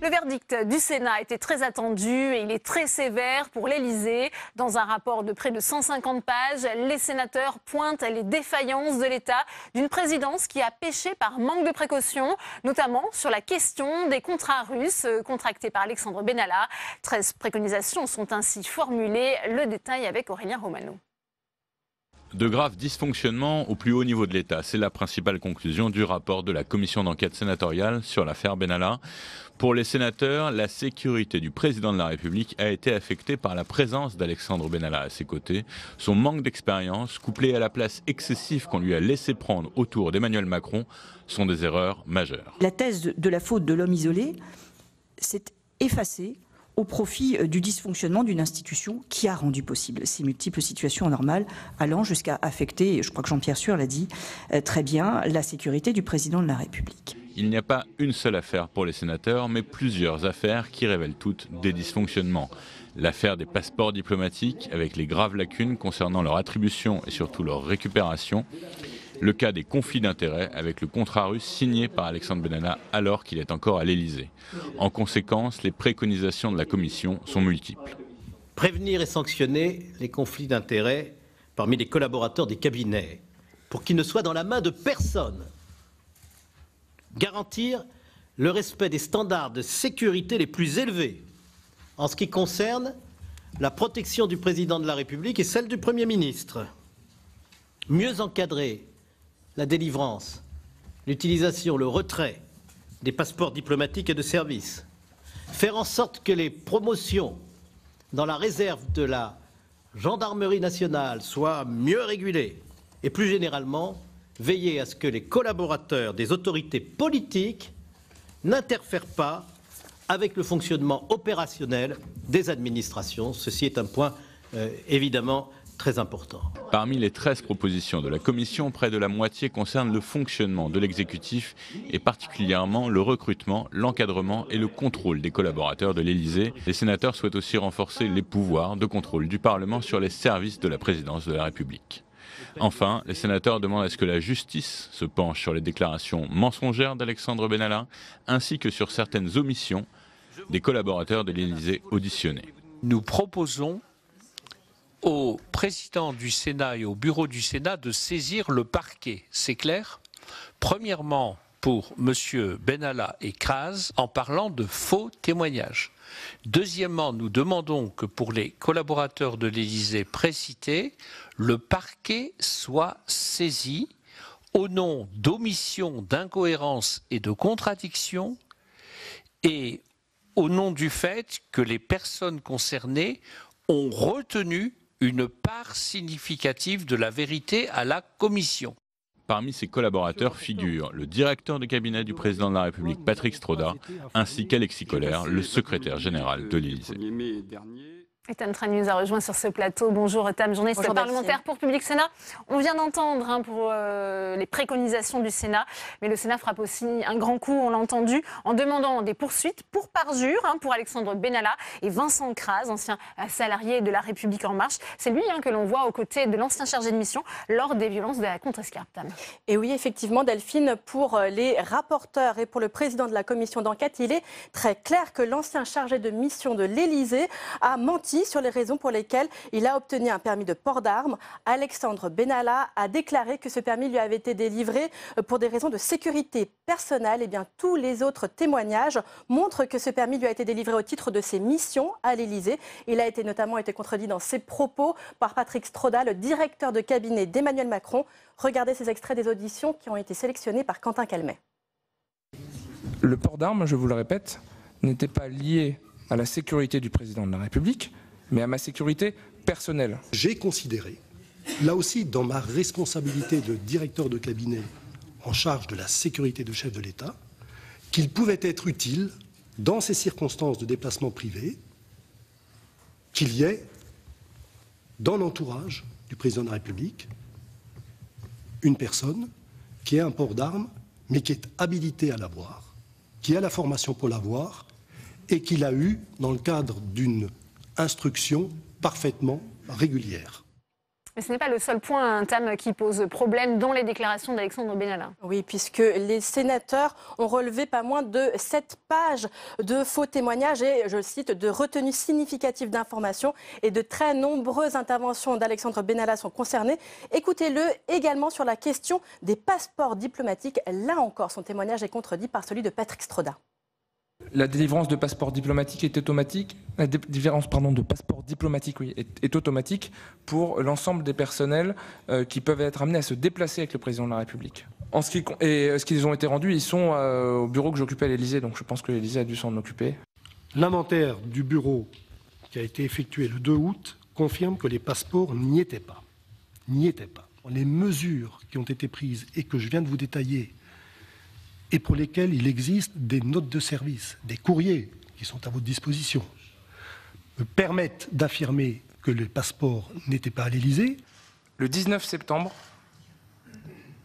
Le verdict du Sénat était très attendu et il est très sévère pour l'Élysée. Dans un rapport de près de 150 pages, les sénateurs pointent les défaillances de l'État d'une présidence qui a péché par manque de précaution, notamment sur la question des contrats russes contractés par Alexandre Benalla. 13 préconisations sont ainsi formulées. Le détail avec Aurélien Romano. De graves dysfonctionnements au plus haut niveau de l'État, c'est la principale conclusion du rapport de la commission d'enquête sénatoriale sur l'affaire Benalla. Pour les sénateurs, la sécurité du président de la République a été affectée par la présence d'Alexandre Benalla à ses côtés. Son manque d'expérience, couplé à la place excessive qu'on lui a laissé prendre autour d'Emmanuel Macron, sont des erreurs majeures. La thèse de la faute de l'homme isolé s'est effacée au profit du dysfonctionnement d'une institution qui a rendu possible ces multiples situations anormales, allant jusqu'à affecter, je crois que Jean-Pierre Sueur l'a dit très bien, la sécurité du président de la République. Il n'y a pas une seule affaire pour les sénateurs, mais plusieurs affaires qui révèlent toutes des dysfonctionnements. L'affaire des passeports diplomatiques, avec les graves lacunes concernant leur attribution et surtout leur récupération. Le cas des conflits d'intérêts avec le contrat russe signé par Alexandre Benalla alors qu'il est encore à l'Élysée. En conséquence, les préconisations de la Commission sont multiples. Prévenir et sanctionner les conflits d'intérêts parmi les collaborateurs des cabinets pour qu'ils ne soient dans la main de personne. Garantir le respect des standards de sécurité les plus élevés en ce qui concerne la protection du président de la République et celle du Premier ministre. Mieux encadrer la délivrance, l'utilisation, le retrait des passeports diplomatiques et de service. Faire en sorte que les promotions dans la réserve de la gendarmerie nationale soient mieux régulées. Et plus généralement, veiller à ce que les collaborateurs des autorités politiques n'interfèrent pas avec le fonctionnement opérationnel des administrations. Ceci est un point évidemment très important. Parmi les 13 propositions de la Commission, près de la moitié concerne le fonctionnement de l'exécutif et particulièrement le recrutement, l'encadrement et le contrôle des collaborateurs de l'Élysée. Les sénateurs souhaitent aussi renforcer les pouvoirs de contrôle du Parlement sur les services de la présidence de la République. Enfin, les sénateurs demandent à ce que la justice se penche sur les déclarations mensongères d'Alexandre Benalla ainsi que sur certaines omissions des collaborateurs de l'Élysée auditionnés. Nous proposons au président du Sénat et au bureau du Sénat de saisir le parquet. C'est clair ? Premièrement, pour M. Benalla et Kras, en parlant de faux témoignages. Deuxièmement, nous demandons que pour les collaborateurs de l'Élysée précités, le parquet soit saisi au nom d'omissions, d'incohérences et de contradictions et au nom du fait que les personnes concernées ont retenu une part significative de la vérité à la Commission. Parmi ses collaborateurs figurent le directeur de cabinet du président de la République, Patrick Stroda, ainsi qu'Alexis Kohler, le secrétaire général de l'Élysée. Et Tam Trane nous a rejoint sur ce plateau. Bonjour Tam, journaliste parlementaire pour Public Sénat. On vient d'entendre pour les préconisations du Sénat, mais le Sénat frappe aussi un grand coup, on l'a entendu, en demandant des poursuites pour parjure pour Alexandre Benalla et Vincent Kras, ancien salarié de La République En Marche. C'est lui que l'on voit aux côtés de l'ancien chargé de mission lors des violences de la contrescarpe. Et oui, effectivement, Delphine, pour les rapporteurs et pour le président de la commission d'enquête, il est très clair que l'ancien chargé de mission de l'Élysée a menti sur les raisons pour lesquelles il a obtenu un permis de port d'armes. Alexandre Benalla a déclaré que ce permis lui avait été délivré pour des raisons de sécurité personnelle. Et bien, tous les autres témoignages montrent que ce permis lui a été délivré au titre de ses missions à l'Élysée. Il a notamment été contredit dans ses propos par Patrick Stroda, le directeur de cabinet d'Emmanuel Macron. Regardez ces extraits des auditions qui ont été sélectionnés par Quentin Calmet. Le port d'armes, je vous le répète, n'était pas lié à la sécurité du président de la République, mais à ma sécurité personnelle. J'ai considéré, là aussi dans ma responsabilité de directeur de cabinet en charge de la sécurité du chef de l'État, qu'il pouvait être utile, dans ces circonstances de déplacement privé, qu'il y ait, dans l'entourage du président de la République, une personne qui ait un port d'armes, mais qui est habilitée à l'avoir, qui a la formation pour l'avoir, et qui l'a eu dans le cadre d'une instruction parfaitement régulière. Mais ce n'est pas le seul point, Tam, qui pose problème dans les déclarations d'Alexandre Benalla. Oui, puisque les sénateurs ont relevé pas moins de 7 pages de faux témoignages et, je le cite, de retenues significatives d'informations, et de très nombreuses interventions d'Alexandre Benalla sont concernées. Écoutez-le également sur la question des passeports diplomatiques. Là encore, son témoignage est contredit par celui de Patrick Stroda. La délivrance de passeports diplomatiques est automatique. La délivrance de passeports diplomatiques est automatique pour l'ensemble des personnels qui peuvent être amenés à se déplacer avec le président de la République. Ce qu'ils ont été rendus, ils sont au bureau que j'occupais à l'Élysée, donc je pense que l'Élysée a dû s'en occuper. L'inventaire du bureau qui a été effectué le 2 août confirme que les passeports n'y étaient pas. Les mesures qui ont été prises et que je viens de vous détailler, et pour lesquels il existe des notes de service, des courriers qui sont à votre disposition, me permettent d'affirmer que les passeports n'étaient pas à l'Élysée. Le 19 septembre,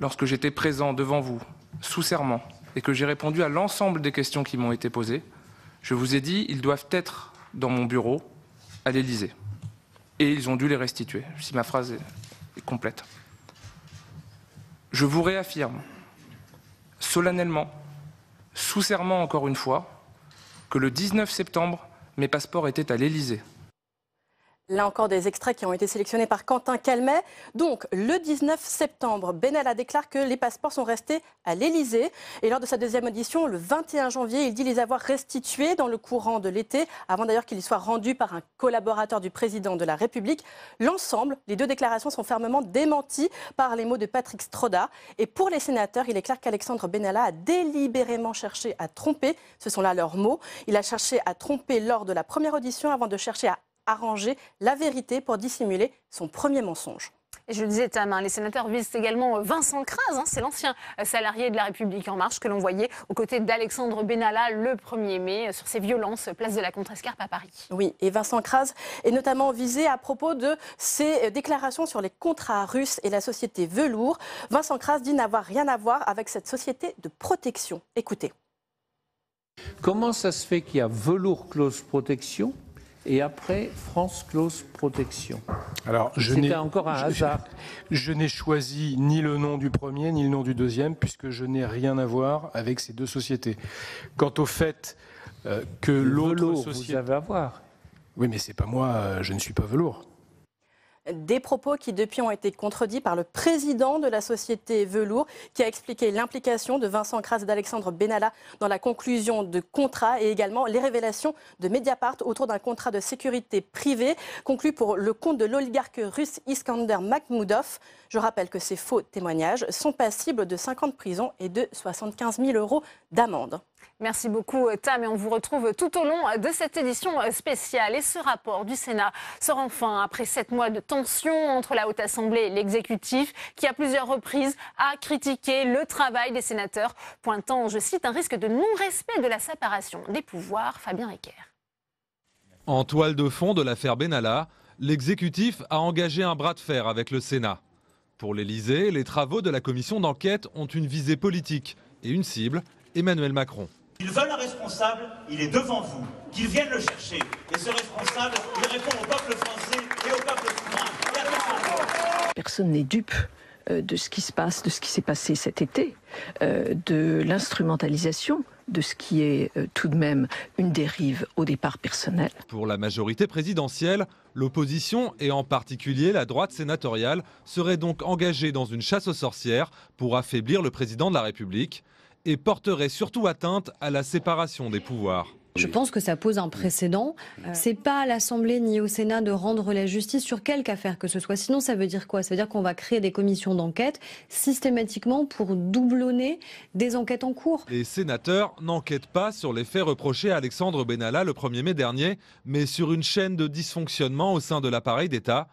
lorsque j'étais présent devant vous, sous serment, et que j'ai répondu à l'ensemble des questions qui m'ont été posées, je vous ai dit, ils doivent être dans mon bureau à l'Élysée. Et ils ont dû les restituer, si ma phrase est complète. Je vous réaffirme, solennellement, sous serment encore une fois, que le 19 septembre, mes passeports étaient à l'Élysée. Là encore, des extraits qui ont été sélectionnés par Quentin Calmet. Donc, le 19 septembre, Benalla déclare que les passeports sont restés à l'Élysée. Et lors de sa deuxième audition, le 21 janvier, il dit les avoir restitués dans le courant de l'été, avant d'ailleurs qu'ils soient rendus par un collaborateur du président de la République. L'ensemble, les deux déclarations sont fermement démenties par les mots de Patrick Stroda. Et pour les sénateurs, il est clair qu'Alexandre Benalla a délibérément cherché à tromper. Ce sont là leurs mots. Il a cherché à tromper lors de la première audition avant de chercher à arranger la vérité pour dissimuler son premier mensonge. Et je le disais, Tam, les sénateurs visent également Vincent Crase, c'est l'ancien salarié de La République En Marche que l'on voyait aux côtés d'Alexandre Benalla le 1er mai sur ces violences place de la Contrescarpe à Paris. Oui, et Vincent Crase est notamment visé à propos de ses déclarations sur les contrats russes et la société Velours. Vincent Crase dit n'avoir rien à voir avec cette société de protection. Écoutez. Comment ça se fait qu'il y a Velours Close Protection et après France Close Protection? Alors, c'était encore un hasard. Je n'ai choisi ni le nom du premier ni le nom du deuxième, puisque je n'ai rien à voir avec ces deux sociétés. Quant au fait que l'autre société... Vous avez à voir. Oui, mais c'est pas moi, je ne suis pas Velours. Des propos qui depuis ont été contredits par le président de la société Velours, qui a expliqué l'implication de Vincent Crase et d'Alexandre Benalla dans la conclusion de contrats, et également les révélations de Mediapart autour d'un contrat de sécurité privée conclu pour le compte de l'oligarque russe Iskander Makhmoudov. Je rappelle que ces faux témoignages sont passibles de 5 ans de prison et de 75 000 € d'amende. Merci beaucoup, Tam, et on vous retrouve tout au long de cette édition spéciale. Et ce rapport du Sénat sort enfin après 7 mois de tension entre la Haute Assemblée et l'exécutif, qui à plusieurs reprises a critiqué le travail des sénateurs, pointant, je cite, un risque de non-respect de la séparation des pouvoirs. Fabien Riquer. En toile de fond de l'affaire Benalla, l'exécutif a engagé un bras de fer avec le Sénat. Pour l'Élysée, les travaux de la commission d'enquête ont une visée politique et une cible, Emmanuel Macron. Ils veulent un responsable, il est devant vous, qu'ils viennent le chercher. Et ce responsable, il répond au peuple français et au peuple souverain. Personne n'est dupe de ce qui se passe, de ce qui s'est passé cet été, de l'instrumentalisation de ce qui est tout de même une dérive au départ personnelle. Pour la majorité présidentielle, l'opposition, et en particulier la droite sénatoriale, serait donc engagée dans une chasse aux sorcières pour affaiblir le président de la République et porterait surtout atteinte à la séparation des pouvoirs. Je pense que ça pose un précédent. C'est pas à l'Assemblée ni au Sénat de rendre la justice sur quelque affaire que ce soit. Sinon, ça veut dire quoi? Ça veut dire qu'on va créer des commissions d'enquête systématiquement pour doublonner des enquêtes en cours. Les sénateurs n'enquêtent pas sur les faits reprochés à Alexandre Benalla le 1er mai dernier, mais sur une chaîne de dysfonctionnement au sein de l'appareil d'État.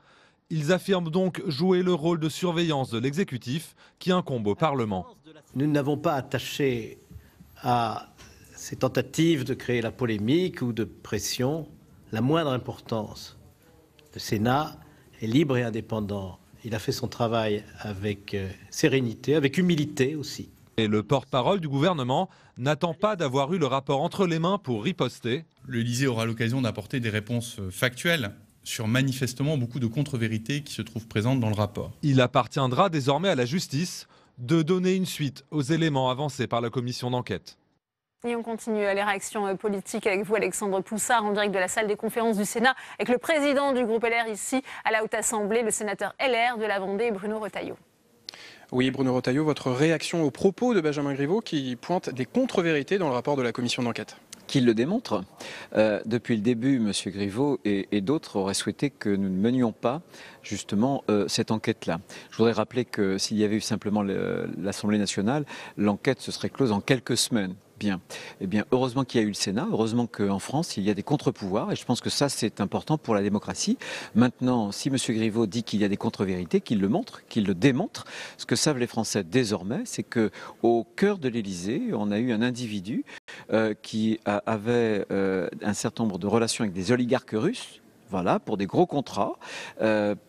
Ils affirment donc jouer le rôle de surveillance de l'exécutif qui incombe au Parlement. Nous n'avons pas attaché à ces tentatives de créer la polémique ou de pression la moindre importance. Le Sénat est libre et indépendant. Il a fait son travail avec sérénité, avec humilité aussi. Et le porte-parole du gouvernement n'attend pas d'avoir eu le rapport entre les mains pour riposter. L'Élysée aura l'occasion d'apporter des réponses factuelles sur manifestement beaucoup de contre-vérités qui se trouvent présentes dans le rapport. Il appartiendra désormais à la justice de donner une suite aux éléments avancés par la commission d'enquête. Et on continue les réactions politiques avec vous, Alexandre Poussard, en direct de la salle des conférences du Sénat, avec le président du groupe LR ici à la Haute Assemblée, le sénateur LR de la Vendée, Bruno Retailleau. Oui, Bruno Retailleau, votre réaction aux propos de Benjamin Griveaux qui pointe des contre-vérités dans le rapport de la commission d'enquête. Qu'il le démontre. Depuis le début, M. Griveaux et d'autres auraient souhaité que nous ne menions pas justement cette enquête-là. Je voudrais rappeler que s'il y avait eu simplement l'Assemblée nationale, l'enquête se serait close en quelques semaines. Bien. Eh bien, heureusement qu'il y a eu le Sénat, heureusement qu'en France, il y a des contre-pouvoirs, et je pense que ça, c'est important pour la démocratie. Maintenant, si M. Griveaux dit qu'il y a des contre-vérités, qu'il le montre, qu'il le démontre. Ce que savent les Français désormais, c'est qu'au cœur de l'Élysée, on a eu un individu qui avait un certain nombre de relations avec des oligarques russes. Voilà, pour des gros contrats.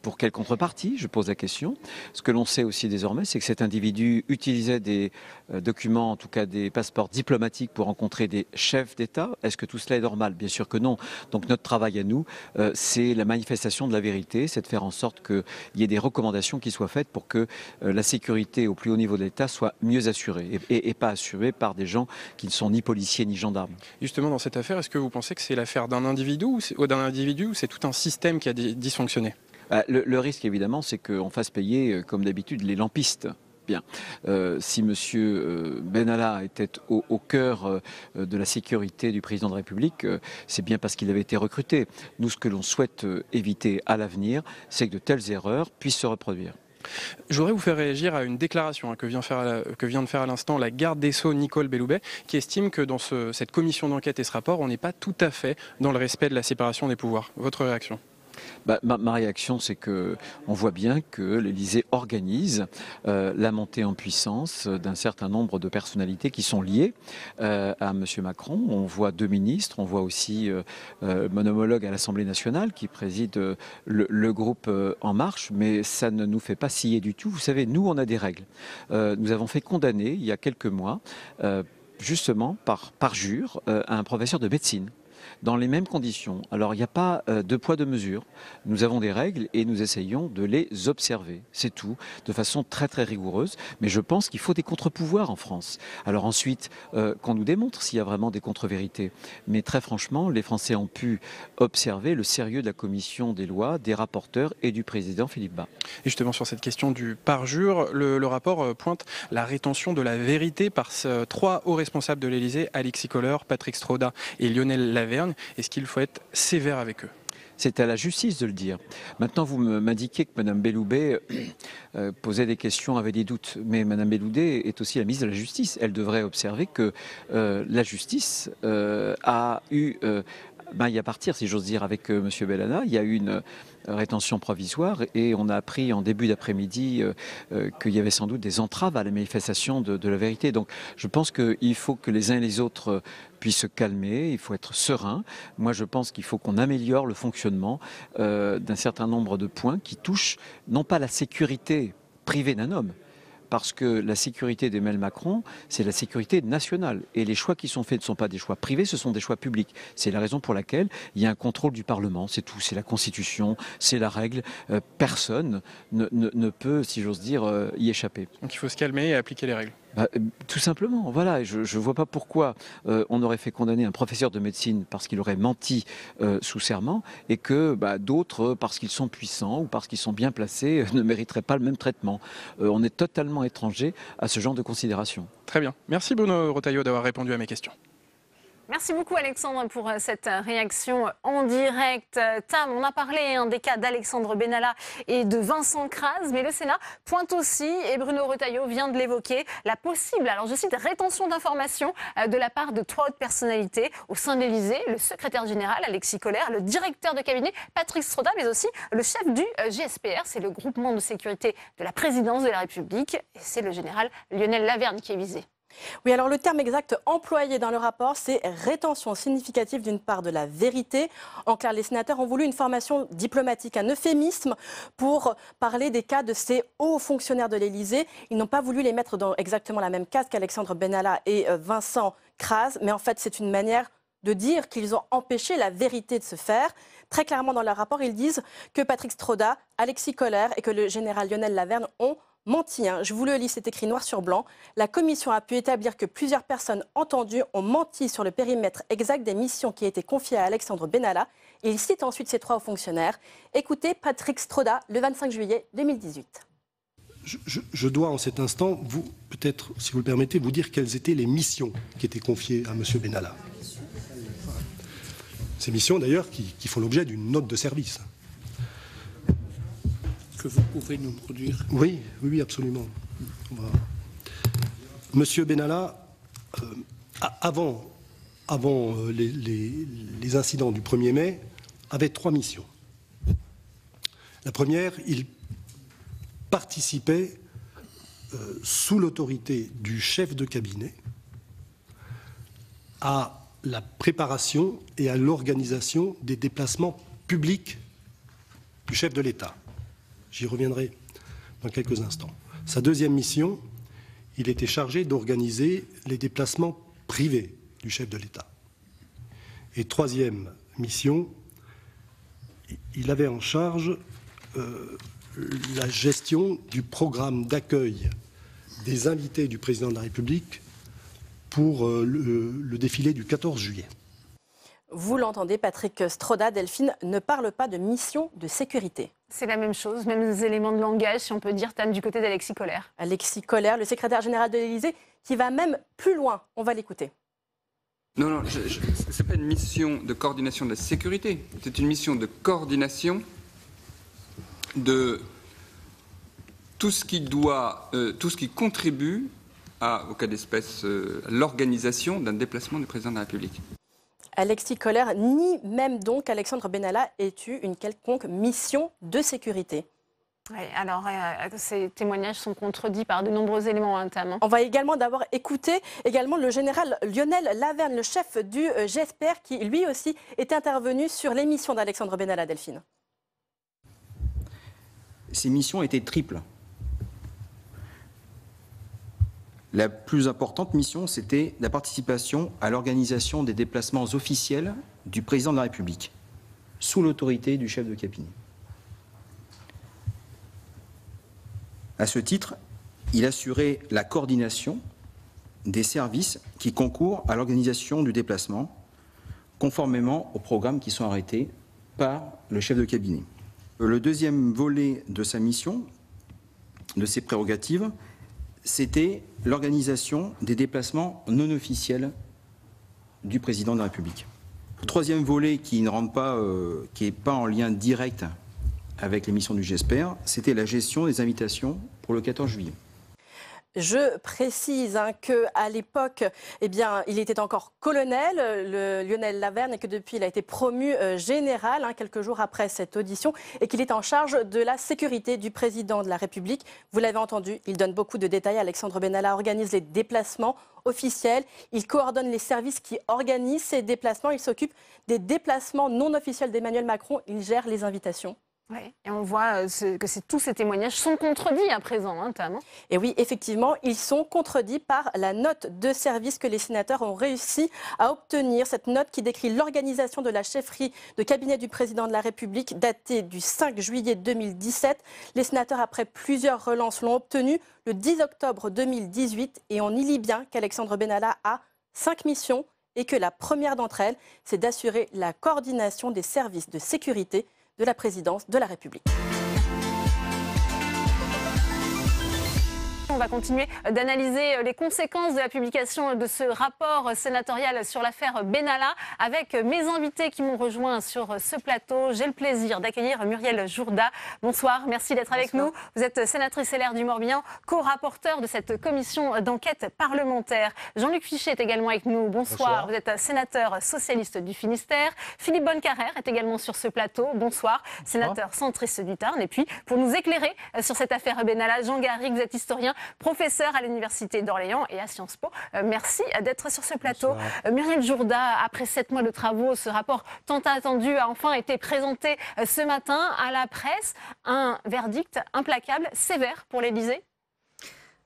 Pour quelle contrepartie? Je pose la question. Ce que l'on sait aussi désormais, c'est que cet individu utilisait des documents, en tout cas des passeports diplomatiques pour rencontrer des chefs d'État. Est-ce que tout cela est normal? Bien sûr que non. Donc notre travail à nous, c'est la manifestation de la vérité, c'est de faire en sorte qu'il y ait des recommandations qui soient faites pour que la sécurité au plus haut niveau de l'État soit mieux assurée et pas assurée par des gens qui ne sont ni policiers ni gendarmes. Justement, dans cette affaire, est-ce que vous pensez que c'est l'affaire d'un individu ou c'est tout un système qui a dysfonctionné? Le risque, évidemment, c'est qu'on fasse payer, comme d'habitude, les lampistes. Bien. Si M. Benalla était au cœur de la sécurité du président de la République, c'est bien parce qu'il avait été recruté. Nous, ce que l'on souhaite éviter à l'avenir, c'est que de telles erreurs puissent se reproduire. Je voudrais vous faire réagir à une déclaration que vient de faire à l'instant la garde des Sceaux Nicole Belloubet, qui estime que dans cette commission d'enquête et ce rapport, on n'est pas tout à fait dans le respect de la séparation des pouvoirs. Votre réaction? Ma réaction, c'est que on voit bien que l'Élysée organise la montée en puissance d'un certain nombre de personnalités qui sont liées à M. Macron. On voit 2 ministres, on voit aussi mon homologue à l'Assemblée nationale qui préside le groupe En Marche, mais ça ne nous fait pas scier du tout. Vous savez, nous, on a des règles. Nous avons fait condamner, il y a quelques mois, justement par parjure, un professeur de médecine. Dans les mêmes conditions. Alors il n'y a pas de poids de mesure. Nous avons des règles et nous essayons de les observer. C'est tout, de façon très très rigoureuse. Mais je pense qu'il faut des contre-pouvoirs en France. Alors ensuite, qu'on nous démontre s'il y a vraiment des contre-vérités. Mais très franchement, les Français ont pu observer le sérieux de la commission des lois, des rapporteurs et du président Philippe Bas. Et justement sur cette question du parjure, le rapport pointe la rétention de la vérité par 3 hauts responsables de l'Élysée, Alexis Kohler, Patrick Stroda et Lionel Lavergne. Est-ce qu'il faut être sévère avec eux? C'est à la justice de le dire. Maintenant, vous m'indiquez que Mme Belloubet posait des questions, avait des doutes. Mais Mme Belloubet est aussi la ministre de la Justice. Elle devrait observer que la justice a eu... y a partir, si j'ose dire, avec M. Benalla, il y a eu une rétention provisoire et on a appris en début d'après-midi qu'il y avait sans doute des entraves à la manifestation de la vérité. Donc je pense qu'il faut que les uns et les autres puissent se calmer, il faut être serein. Moi je pense qu'il faut qu'on améliore le fonctionnement d'un certain nombre de points qui touchent non pas la sécurité privée d'un homme, parce que la sécurité d'Emmanuel Macron, c'est la sécurité nationale. Et les choix qui sont faits ne sont pas des choix privés, ce sont des choix publics. C'est la raison pour laquelle il y a un contrôle du Parlement, c'est tout. C'est la Constitution, c'est la règle. Personne ne peut, si j'ose dire, y échapper. Donc il faut se calmer et appliquer les règles. Tout simplement, voilà. Je ne vois pas pourquoi on aurait fait condamner un professeur de médecine parce qu'il aurait menti sous serment et que d'autres, parce qu'ils sont puissants ou parce qu'ils sont bien placés, ne mériteraient pas le même traitement. On est totalement étranger à ce genre de considération. Très bien. Merci Bruno Retailleau d'avoir répondu à mes questions. Merci beaucoup Alexandre pour cette réaction en direct. Tam, on a parlé des cas d'Alexandre Benalla et de Vincent Crase, mais le Sénat pointe aussi, et Bruno Retailleau vient de l'évoquer, la possible, alors je cite, rétention d'informations de la part de 3 autres personnalités au sein de l'Élysée, le secrétaire général Alexis Kohler, le directeur de cabinet Patrick Stroda, mais aussi le chef du GSPR, c'est le groupement de sécurité de la présidence de la République, et c'est le général Lionel Lavergne qui est visé. Oui, alors le terme exact employé dans le rapport, c'est rétention significative d'une part de la vérité. En clair, les sénateurs ont voulu une formation diplomatique, un euphémisme pour parler des cas de ces hauts fonctionnaires de l'Élysée. Ils n'ont pas voulu les mettre dans exactement la même case qu'Alexandre Benalla et Vincent Crase, mais en fait, c'est une manière de dire qu'ils ont empêché la vérité de se faire. Très clairement dans leur rapport, ils disent que Patrick Stroda, Alexis Kohler et que le général Lionel Laverne ont menti. Je vous le lis, c'est écrit noir sur blanc. La commission a pu établir que plusieurs personnes entendues ont menti sur le périmètre exact des missions qui étaient confiées à Alexandre Benalla. Il cite ensuite ces 3 hauts fonctionnaires. Écoutez Patrick Stroda le 25 juillet 2018. Je dois en cet instant, peut-être, si vous le permettez, vous dire quelles étaient les missions qui étaient confiées à M. Benalla. Ces missions, d'ailleurs, qui font l'objet d'une note de service. Que vous pouvez nous produire? Oui, absolument. Monsieur Benalla, avant les incidents du 1er mai, avait 3 missions. La première, il participait sous l'autorité du chef de cabinet à la préparation et à l'organisation des déplacements publics du chef de l'État. J'y reviendrai dans quelques instants. Sa deuxième mission, il était chargé d'organiser les déplacements privés du chef de l'État. Et troisième mission, il avait en charge la gestion du programme d'accueil des invités du président de la République pour le défilé du 14 juillet. Vous l'entendez, Patrick Stroda, Delphine ne parle pas de mission de sécurité. C'est la même chose, même éléments de langage, si on peut dire, Tam, du côté d'Alexis Kohler. Alexis Kohler, le secrétaire général de l'Élysée, qui va même plus loin. On va l'écouter. Non, ce n'est pas une mission de coordination de la sécurité, c'est une mission de coordination de tout ce qui contribue au cas d'espèce, à l'organisation d'un déplacement du président de la République. Alexis Kohler nie même donc qu'Alexandre Benalla ait eu une quelconque mission de sécurité. Oui, alors ces témoignages sont contredits par de nombreux éléments notamment. On va également d'abord écouter le général Lionel Laverne, le chef du GSPR, qui lui aussi était intervenu sur les missions d'Alexandre Benalla, Delphine. Ces missions étaient triples. La plus importante mission, c'était la participation à l'organisation des déplacements officiels du président de la République, sous l'autorité du chef de cabinet. À ce titre, il assurait la coordination des services qui concourent à l'organisation du déplacement, conformément aux programmes qui sont arrêtés par le chef de cabinet. Le deuxième volet de sa mission, de ses prérogatives, c'était l'organisation des déplacements non officiels du président de la République. Le troisième volet qui n'est pas en lien direct avec les missions du GSPR, c'était la gestion des invitations pour le 14 juillet. Je précise qu'à l'époque, il était encore colonel, le Lionel Laverne, et que depuis, il a été promu général quelques jours après cette audition, et qu'il est en charge de la sécurité du président de la République. Vous l'avez entendu, il donne beaucoup de détails. Alexandre Benalla organise les déplacements officiels. Il coordonne les services qui organisent ces déplacements. Il s'occupe des déplacements non officiels d'Emmanuel Macron. Il gère les invitations. Oui, et on voit que tous ces témoignages sont contredits à présent, Tam. Et oui, effectivement, ils sont contredits par la note de service que les sénateurs ont réussi à obtenir. Cette note qui décrit l'organisation de la chefferie de cabinet du président de la République, datée du 5 juillet 2017. Les sénateurs, après plusieurs relances, l'ont obtenue le 10 octobre 2018. Et on y lit bien qu'Alexandre Benalla a 5 missions et que la première d'entre elles, c'est d'assurer la coordination des services de sécurité de la présidence de la République. On va continuer d'analyser les conséquences de la publication de ce rapport sénatorial sur l'affaire Benalla avec mes invités qui m'ont rejoint sur ce plateau. J'ai le plaisir d'accueillir Muriel Jourda. Bonsoir, merci d'être avec nous. Vous êtes sénatrice LR du Morbihan, co-rapporteur de cette commission d'enquête parlementaire. Jean-Luc Fichet est également avec nous. Bonsoir. Vous êtes sénateur socialiste du Finistère. Philippe Bonnecarrère est également sur ce plateau. Bonsoir, sénateur centriste du Tarn. Et puis, pour nous éclairer sur cette affaire Benalla, Jean Garrigue, vous êtes historien, professeur à l'Université d'Orléans et à Sciences Po. Merci d'être sur ce plateau. Muriel Jourda, après 7 mois de travaux, ce rapport tant attendu a enfin été présenté ce matin à la presse. Un verdict implacable, sévère pour l'Élysée.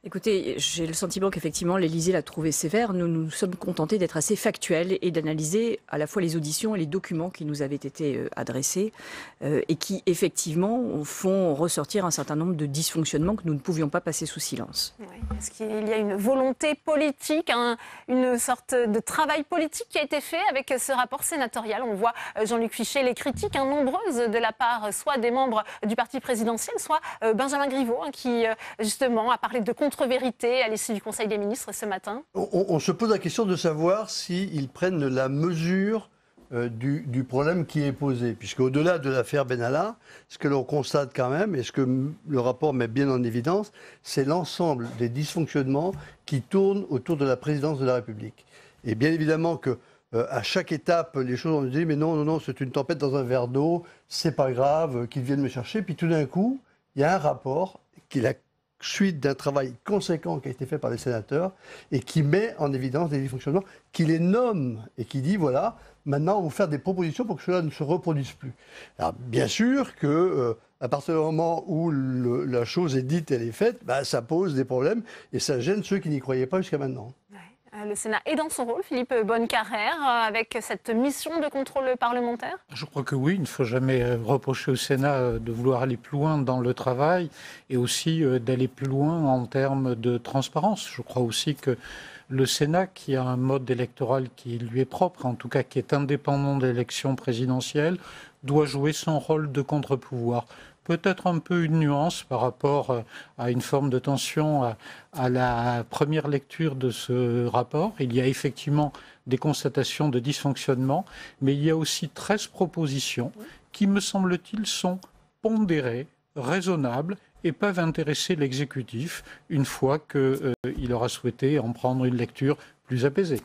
Écoutez, j'ai le sentiment qu'effectivement l'Élysée l'a trouvé sévère. Nous nous sommes contentés d'être assez factuels et d'analyser à la fois les auditions et les documents qui nous avaient été adressés et qui effectivement font ressortir un certain nombre de dysfonctionnements que nous ne pouvions pas passer sous silence. Oui. Est-ce qu'il y a une volonté politique, une sorte de travail politique qui a été fait avec ce rapport sénatorial? On voit, Jean-Luc Fichet, les critiques nombreuses de la part soit des membres du parti présidentiel, soit Benjamin Griveaux, qui justement a parlé de contre-vérité à l'issue du Conseil des ministres ce matin. On se pose la question de savoir s'ils prennent la mesure du problème qui est posé. Puisque au-delà de l'affaire Benalla, ce que l'on constate quand même, et ce que le rapport met bien en évidence, c'est l'ensemble des dysfonctionnements qui tournent autour de la présidence de la République. Et bien évidemment que à chaque étape, les choses, on nous dit mais non, c'est une tempête dans un verre d'eau, c'est pas grave, qu'ils viennent me chercher. Puis tout d'un coup, il y a un rapport qui est la suite d'un travail conséquent qui a été fait par les sénateurs et qui met en évidence des dysfonctionnements, qui les nomme et qui dit voilà, maintenant on va vous faire des propositions pour que cela ne se reproduise plus. Alors bien sûr que à partir du moment où la chose est dite, elle est faite, ça pose des problèmes et ça gêne ceux qui n'y croyaient pas jusqu'à maintenant. Ouais. Le Sénat est dans son rôle, Philippe Bonnecarrère, avec cette mission de contrôle parlementaire? Je crois que oui, il ne faut jamais reprocher au Sénat de vouloir aller plus loin dans le travail et aussi d'aller plus loin en termes de transparence. Je crois aussi que le Sénat, qui a un mode électoral qui lui est propre, en tout cas qui est indépendant de l'élection présidentielle, doit jouer son rôle de contre-pouvoir. Peut-être un peu une nuance par rapport à une forme de tension à la première lecture de ce rapport. Il y a effectivement des constatations de dysfonctionnement, mais il y a aussi 13 propositions qui, me semble-t-il, sont pondérées, raisonnables et peuvent intéresser l'exécutif une fois qu'il aura souhaité en prendre une lecture plus apaisée.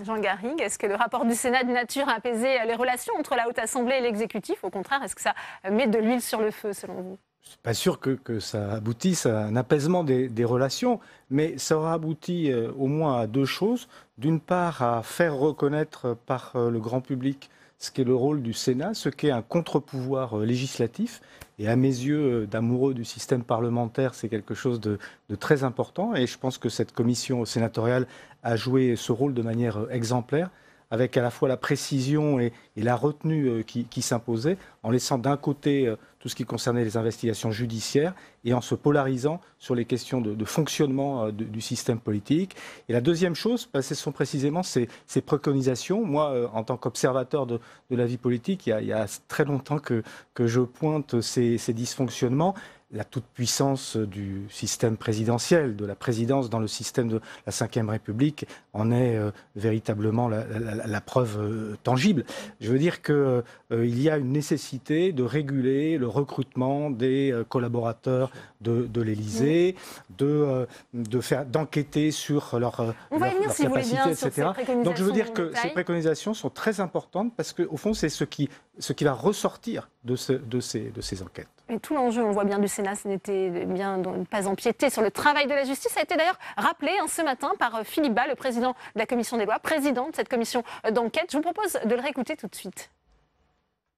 Jean Garrigue, est-ce que le rapport du Sénat de nature à apaiser les relations entre la Haute Assemblée et l'exécutif? Au contraire, est-ce que ça met de l'huile sur le feu, selon vous? Je ne suis pas sûr que ça aboutisse à un apaisement des relations, mais ça aura abouti au moins à deux choses. D'une part, à faire reconnaître par le grand public ce qu'est le rôle du Sénat, ce qu'est un contre-pouvoir législatif. Et à mes yeux, d'amoureux du système parlementaire, c'est quelque chose de très important. Et je pense que cette commission sénatoriale a joué ce rôle de manière exemplaire, avec à la fois la précision et la retenue qui s'imposait, en laissant d'un côté tout ce qui concernait les investigations judiciaires et en se polarisant sur les questions de fonctionnement du système politique. Et la deuxième chose, ce sont précisément ces préconisations. Moi, en tant qu'observateur de la vie politique, il y a très longtemps que je pointe ces dysfonctionnements. La toute-puissance du système présidentiel, de la présidence dans le système de la Ve République en est véritablement la preuve tangible. Je veux dire qu'il y a une nécessité de réguler le recrutement des collaborateurs de l'Élysée, d'enquêter sur leur capacité, etc. Donc je veux dire que ces préconisations sont très importantes parce qu'au fond, c'est ce qui va ressortir de ces enquêtes. Et tout l'enjeu, on voit bien, du Sénat, ce n'était bien de ne pas empiéter sur le travail de la justice. Ça a été d'ailleurs rappelé ce matin par Philippe Bas, le président de la Commission des lois, président de cette commission d'enquête. Je vous propose de le réécouter tout de suite.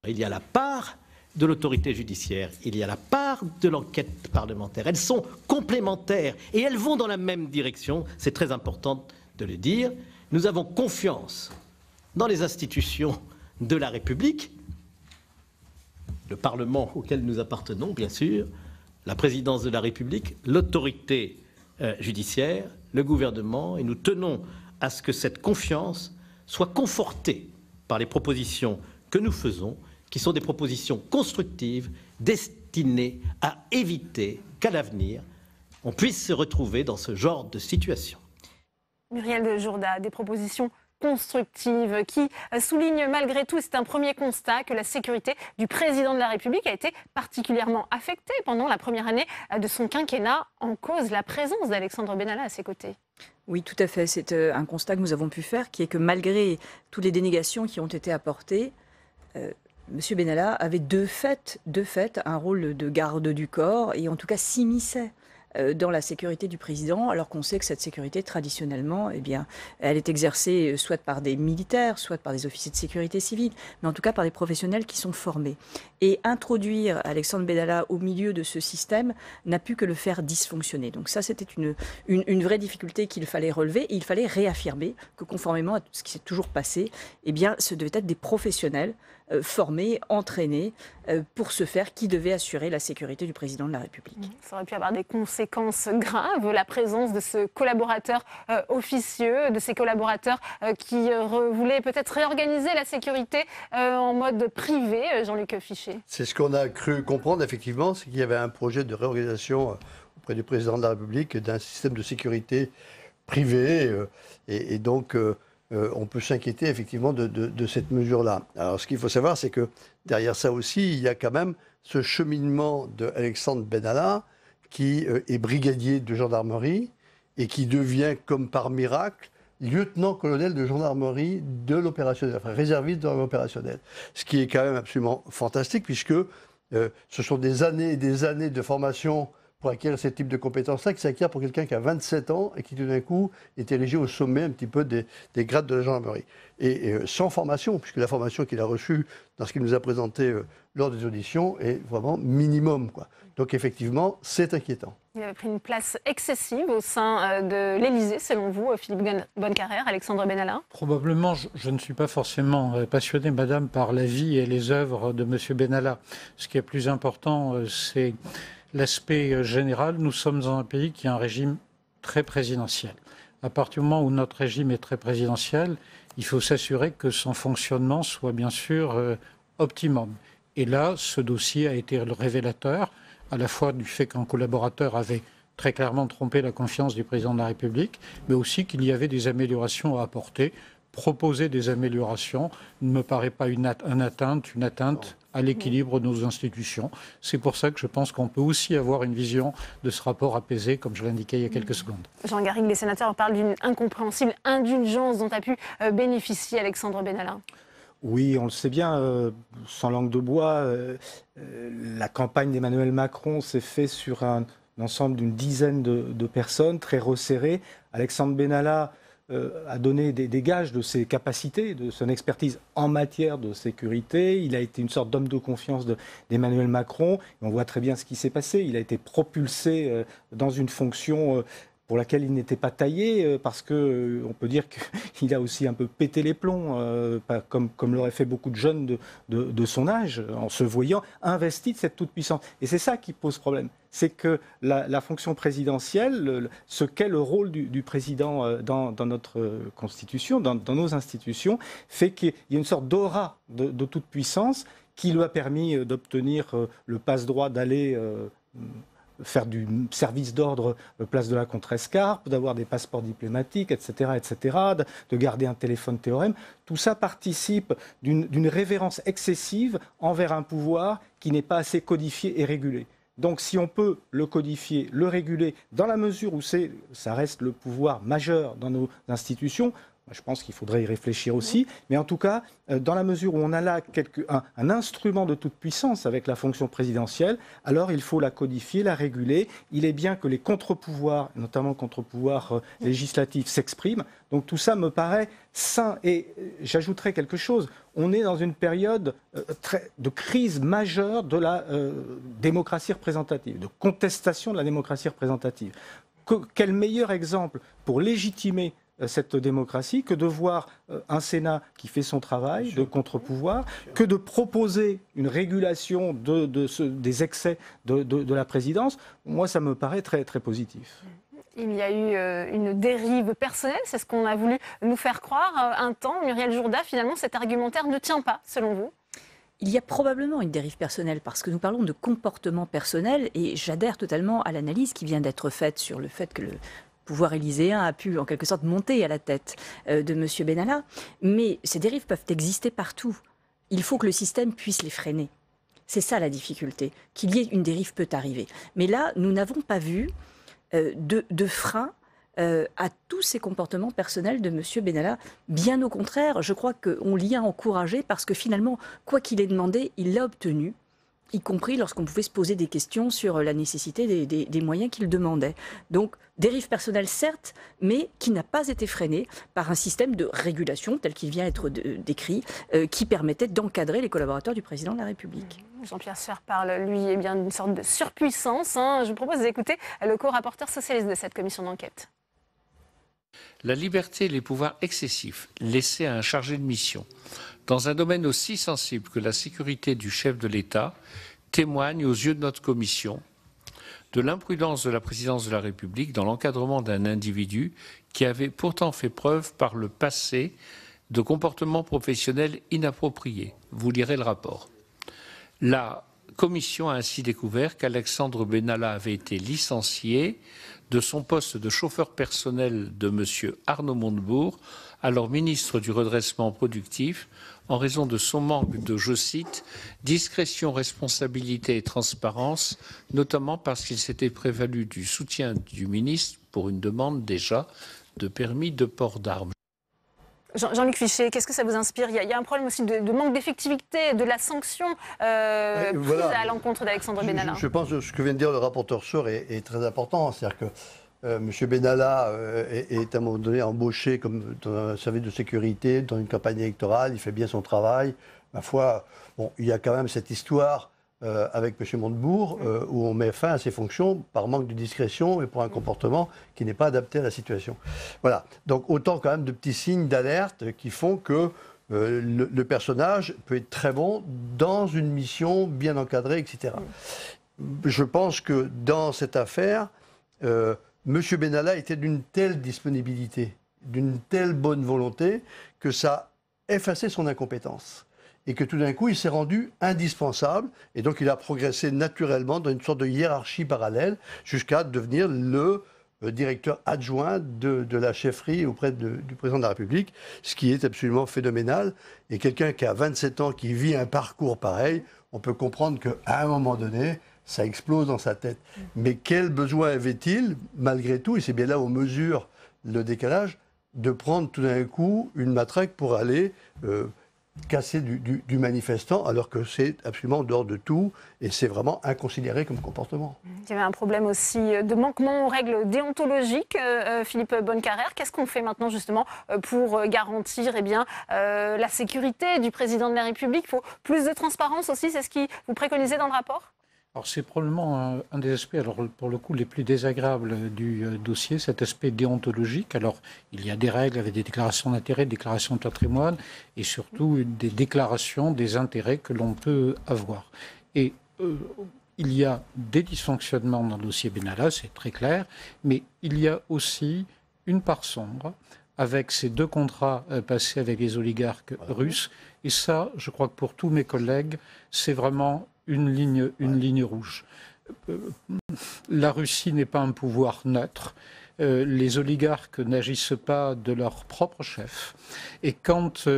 Il y a la part de l'autorité judiciaire, il y a la part de l'enquête parlementaire. Elles sont complémentaires et elles vont dans la même direction. C'est très important de le dire. Nous avons confiance dans les institutions de la République, le Parlement auquel nous appartenons, bien sûr, la présidence de la République, l'autorité judiciaire, le gouvernement, et nous tenons à ce que cette confiance soit confortée par les propositions que nous faisons, qui sont des propositions constructives, destinées à éviter qu'à l'avenir, on puisse se retrouver dans ce genre de situation. Muriel Jourda, des propositions constructive qui souligne malgré tout, c'est un premier constat, que la sécurité du président de la République a été particulièrement affectée pendant la première année de son quinquennat, en cause la présence d'Alexandre Benalla à ses côtés. Oui, tout à fait. C'est un constat que nous avons pu faire, qui est que malgré toutes les dénégations qui ont été apportées, M. Benalla avait de fait un rôle de garde du corps et en tout cas s'immisçait dans la sécurité du président, alors qu'on sait que cette sécurité, traditionnellement, eh bien, elle est exercée soit par des militaires, soit par des officiers de sécurité civile, mais en tout cas par des professionnels qui sont formés. Et introduire Alexandre Benalla au milieu de ce système n'a pu que le faire dysfonctionner. Donc ça, c'était une vraie difficulté qu'il fallait relever, et il fallait réaffirmer que conformément à ce qui s'est toujours passé, eh bien, ce devait être des professionnels formés, entraînés, pour ce faire, qui devaient assurer la sécurité du président de la République. Ça aurait pu avoir des conséquences graves, la présence de ce collaborateur officieux, de ces collaborateurs qui voulaient peut-être réorganiser la sécurité en mode privé, Jean-Luc Fichet. C'est ce qu'on a cru comprendre, effectivement, c'est qu'il y avait un projet de réorganisation auprès du président de la République d'un système de sécurité privé, et donc on peut s'inquiéter effectivement de cette mesure-là. Alors ce qu'il faut savoir, c'est que derrière ça aussi, il y a quand même ce cheminement d'Alexandre Benalla, qui est brigadier de gendarmerie et qui devient, comme par miracle, lieutenant-colonel de gendarmerie de l'opérationnel, enfin réserviste de l'opérationnel. Ce qui est quand même absolument fantastique, puisque ce sont des années et des années de formation pour acquérir ce type de compétences-là, qui s'acquiert pour quelqu'un qui a 27 ans et qui tout d'un coup est érigé au sommet un petit peu des grades de la gendarmerie. Et sans formation, puisque la formation qu'il a reçue dans ce qu'il nous a présenté lors des auditions est vraiment minimum, quoi. Donc effectivement, c'est inquiétant. Il avait pris une place excessive au sein de l'Élysée, selon vous, Philippe Bonnecarrère, Alexandre Benalla? Probablement, je ne suis pas forcément passionné, madame, par la vie et les œuvres de M. Benalla. Ce qui est plus important, c'est l'aspect général. Nous sommes dans un pays qui a un régime très présidentiel. À partir du moment où notre régime est très présidentiel, il faut s'assurer que son fonctionnement soit bien sûr optimum. Et là, ce dossier a été le révélateur, à la fois du fait qu'un collaborateur avait très clairement trompé la confiance du président de la République, mais aussi qu'il y avait des améliorations à apporter. Proposer des améliorations ne me paraît pas une atteinte à l'équilibre de nos institutions. C'est pour ça que je pense qu'on peut aussi avoir une vision de ce rapport apaisé, comme je l'indiquais il y a quelques secondes. Jean Garrigue, les sénateurs parlent d'une incompréhensible indulgence dont a pu bénéficier Alexandre Benalla. Oui, on le sait bien, sans langue de bois, la campagne d'Emmanuel Macron s'est faite sur un ensemble d'une dizaine de personnes, très resserrées. Alexandre Benalla a donné des gages de ses capacités, de son expertise en matière de sécurité. Il a été une sorte d'homme de confiance d'Emmanuel Macron. Et on voit très bien ce qui s'est passé. Il a été propulsé dans une fonction pour laquelle il n'était pas taillé, parce que on peut dire qu'il a aussi un peu pété les plombs, comme l'auraient fait beaucoup de jeunes de son âge, en se voyant investi de cette toute-puissance. Et c'est ça qui pose problème. C'est que la fonction présidentielle, ce qu'est le rôle du président dans notre Constitution, dans nos institutions, fait qu'il y a une sorte d'aura de toute puissance qui lui a permis d'obtenir le passe-droit d'aller faire du service d'ordre place de la Contrescarpe, d'avoir des passeports diplomatiques, etc., de garder un téléphone théorème. Tout ça participe d'une révérence excessive envers un pouvoir qui n'est pas assez codifié et régulé. Donc si on peut le codifier, le réguler, dans la mesure où ça reste le pouvoir majeur dans nos institutions, je pense qu'il faudrait y réfléchir aussi, mais en tout cas, dans la mesure où on a là un instrument de toute puissance avec la fonction présidentielle, alors il faut la codifier, la réguler. Il est bien que les contre-pouvoirs, notamment le contre-pouvoir législatif, s'expriment. Donc tout ça me paraît sain. Et j'ajouterai quelque chose. On est dans une période de crise majeure de la démocratie représentative, de contestation de la démocratie représentative. Quel meilleur exemple pour légitimer cette démocratie que de voir un Sénat qui fait son travail de contre-pouvoir, que de proposer une régulation des excès de la présidence. Moi, ça me paraît très, très positif. Il y a eu une dérive personnelle, c'est ce qu'on a voulu nous faire croire un temps. Muriel Jourda, finalement, cet argumentaire ne tient pas, selon vous? Il y a probablement une dérive personnelle parce que nous parlons de comportement personnel et j'adhère totalement à l'analyse qui vient d'être faite sur le fait que le pouvoir élyséen a pu en quelque sorte monter à la tête de M. Benalla. Mais ces dérives peuvent exister partout. Il faut que le système puisse les freiner. C'est ça la difficulté. Qu'il y ait une dérive peut arriver. Mais là, nous n'avons pas vu de frein à tous ces comportements personnels de M. Benalla. Bien au contraire, je crois qu'on l'y a encouragé parce que finalement, quoi qu'il ait demandé, il l'a obtenu. y compris lorsqu'on pouvait se poser des questions sur la nécessité des moyens qu'il demandait. Donc, dérive personnelle, certes, mais qui n'a pas été freinée par un système de régulation tel qu'il vient être décrit, qui permettait d'encadrer les collaborateurs du président de la République. Jean-Pierre Sueur parle, lui, d'une sorte de surpuissance. Je vous propose d'écouter le co-rapporteur socialiste de cette commission d'enquête. La liberté et les pouvoirs excessifs laissés à un chargé de mission dans un domaine aussi sensible que la sécurité du chef de l'État témoignent aux yeux de notre commission de l'imprudence de la présidence de la République dans l'encadrement d'un individu qui avait pourtant fait preuve par le passé de comportements professionnels inappropriés. Vous lirez le rapport. La commission a ainsi découvert qu'Alexandre Benalla avait été licencié de son poste de chauffeur personnel de M. Arnaud Montebourg, alors ministre du redressement productif, en raison de son manque de, je cite, discrétion, responsabilité et transparence, notamment parce qu'il s'était prévalu du soutien du ministre pour une demande déjà de permis de port d'armes. Jean-Luc Fichet, qu'est-ce que ça vous inspire ? Il y a un problème aussi de manque d'effectivité, de la sanction prise à l'encontre d'Alexandre Benalla. Je pense que ce que vient de dire le rapporteur Sueur est très important. C'est-à-dire que M. Benalla est à un moment donné embauché comme dans un service de sécurité, dans une campagne électorale, il fait bien son travail. Ma foi, bon, il y a quand même cette histoire avec M. Montebourg, où on met fin à ses fonctions par manque de discrétion et pour un comportement qui n'est pas adapté à la situation. Voilà. Donc autant quand même de petits signes d'alerte qui font que le personnage peut être très bon dans une mission bien encadrée, etc. Je pense que dans cette affaire, M. Benalla était d'une telle disponibilité, d'une telle bonne volonté, que ça a effacé son incompétence. Et que tout d'un coup, il s'est rendu indispensable. Et donc, il a progressé naturellement dans une sorte de hiérarchie parallèle jusqu'à devenir le directeur adjoint de la chefferie auprès du président de la République, ce qui est absolument phénoménal. Et quelqu'un qui a 27 ans, qui vit un parcours pareil, on peut comprendre qu'à un moment donné, ça explose dans sa tête. Mais quel besoin avait-il, malgré tout, et c'est bien là où on mesure le décalage, de prendre tout d'un coup une matraque pour aller casser du manifestant, alors que c'est absolument en dehors de tout, et c'est vraiment inconsidéré comme comportement. Il y avait un problème aussi de manquement aux règles déontologiques, Philippe Bonnecarrère. Qu'est-ce qu'on fait maintenant justement pour garantir la sécurité du président de la République ? Il faut plus de transparence aussi, c'est ce que vous préconisez dans le rapport ? Alors c'est probablement un des aspects, alors pour le coup, les plus désagréables du dossier, cet aspect déontologique. Alors il y a des règles avec des déclarations d'intérêts, des déclarations de patrimoine et surtout des déclarations des intérêts que l'on peut avoir. Et il y a des dysfonctionnements dans le dossier Benalla, c'est très clair, mais il y a aussi une part sombre avec ces 2 contrats passés avec les oligarques russes. Et ça, je crois que pour tous mes collègues, c'est vraiment une ligne rouge. La Russie n'est pas un pouvoir neutre. Les oligarques n'agissent pas de leur propre chef. Et quand,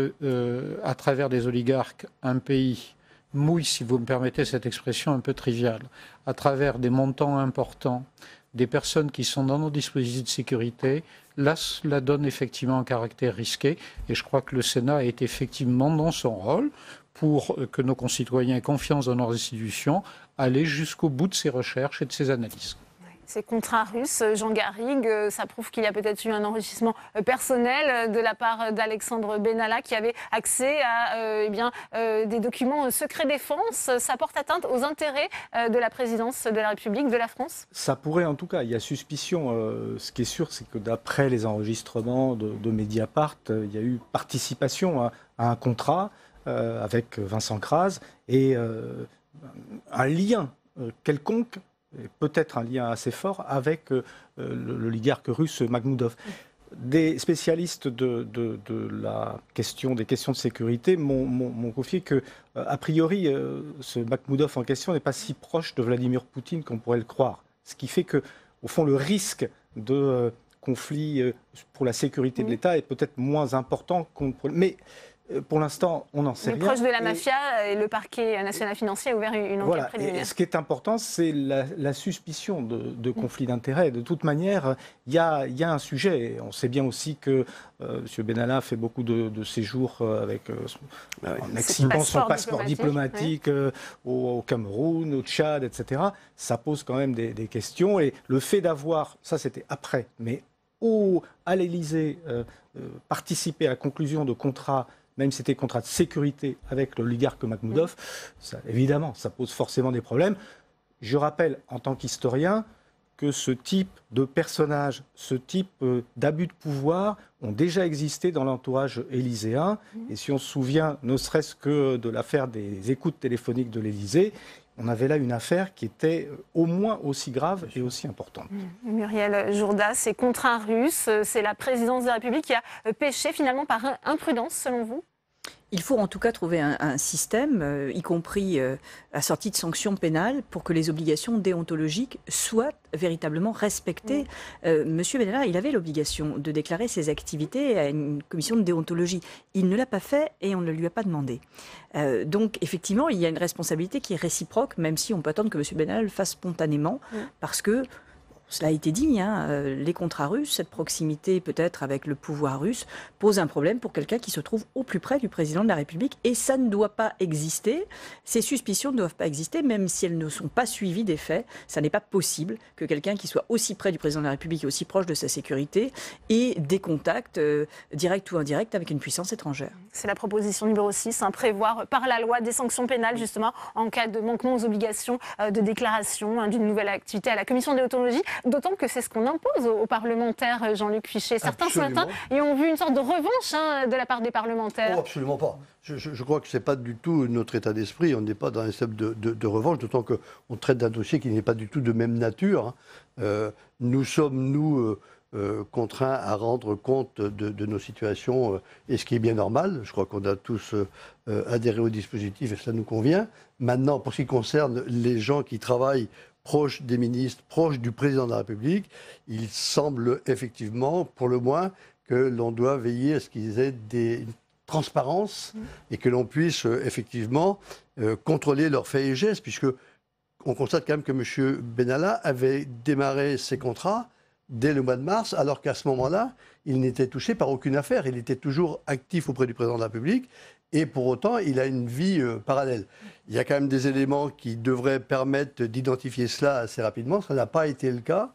à travers des oligarques, un pays mouille, si vous me permettez cette expression un peu triviale, à travers des montants importants, des personnes qui sont dans nos dispositifs de sécurité, là, cela donne effectivement un caractère risqué. Et je crois que le Sénat est effectivement dans son rôle pour que nos concitoyens aient confiance dans nos institutions, aller jusqu'au bout de ces recherches et de ces analyses. Ces contrats russes, Jean Garrigue, ça prouve qu'il y a peut-être eu un enrichissement personnel de la part d'Alexandre Benalla qui avait accès à des documents secret défense. Ça porte atteinte aux intérêts de la présidence de la République, de la France ? Ça pourrait en tout cas. Il y a suspicion. Ce qui est sûr, c'est que d'après les enregistrements de Mediapart, il y a eu participation à un contrat avec Vincent Kras et un lien quelconque, peut-être un lien assez fort avec l'oligarque russe Makhmoudov. Des spécialistes de la question, des questions de sécurité m'ont confié que, a priori, ce Makhmoudov en question n'est pas si proche de Vladimir Poutine qu'on pourrait le croire. Ce qui fait que, au fond, le risque de conflit pour la sécurité de l'État est peut-être moins important qu'on pourrait. Mais pour l'instant, on n'en sait rien. Proche de la mafia, et le parquet national financier a ouvert une enquête préliminaire. Et ce qui est important, c'est la suspicion de conflit d'intérêts. De toute manière, il y a un sujet. On sait bien aussi que M. Benalla fait beaucoup de séjours avec en exhibant son passeport diplomatique au Cameroun, au Tchad, etc. Ça pose quand même des questions. Et le fait d'avoir, ça c'était après, mais à l'Élysée, participer à la conclusion de contrats, même si c'était contrat de sécurité avec l'oligarque Makhmoudov, évidemment, ça pose forcément des problèmes. Je rappelle, en tant qu'historien, que ce type de personnages, ce type d'abus de pouvoir ont déjà existé dans l'entourage élyséen. Et si on se souvient, ne serait-ce que de l'affaire des écoutes téléphoniques de l'Élysée, on avait là une affaire qui était au moins aussi grave et aussi importante. Muriel Jourda, ces contrats russes, c'est la présidence de la République qui a péché finalement par imprudence, selon vous ? Il faut en tout cas trouver un système, y compris assorti de sanctions pénales, pour que les obligations déontologiques soient véritablement respectées. Monsieur Benalla, il avait l'obligation de déclarer ses activités à une commission de déontologie. Il ne l'a pas fait et on ne lui a pas demandé. Donc effectivement, il y a une responsabilité qui est réciproque, même si on peut attendre que monsieur Benalla le fasse spontanément, parce que cela a été dit, les contrats russes, cette proximité peut-être avec le pouvoir russe, pose un problème pour quelqu'un qui se trouve au plus près du président de la République. Et ça ne doit pas exister. Ces suspicions ne doivent pas exister, même si elles ne sont pas suivies des faits. Ça n'est pas possible que quelqu'un qui soit aussi près du président de la République et aussi proche de sa sécurité ait des contacts, directs ou indirects, avec une puissance étrangère. C'est la proposition numéro 6, prévoir par la loi des sanctions pénales, justement, en cas de manquement aux obligations de déclaration d'une nouvelle activité à la commission de déontologie. D'autant que c'est ce qu'on impose aux parlementaires, Jean-Luc Fichet. Certains ce matin y ont vu une sorte de revanche de la part des parlementaires. Oh, absolument pas. Je crois que ce n'est pas du tout notre état d'esprit. On n'est pas dans un système de revanche, d'autant qu'on traite d'un dossier qui n'est pas du tout de même nature. Nous sommes, contraints à rendre compte de nos situations, et ce qui est bien normal. Je crois qu'on a tous adhéré au dispositif et cela nous convient. Maintenant, pour ce qui concerne les gens qui travaillent proche des ministres, proche du président de la République, il semble effectivement, pour le moins, que l'on doit veiller à ce qu'ils aient une transparence et que l'on puisse effectivement contrôler leurs faits et gestes, puisque on constate quand même que M. Benalla avait démarré ses contrats dès le mois de mars, alors qu'à ce moment-là, il n'était touché par aucune affaire. Il était toujours actif auprès du président de la République. Et pour autant, il a une vie parallèle. Il y a quand même des éléments qui devraient permettre d'identifier cela assez rapidement. Ça n'a pas été le cas.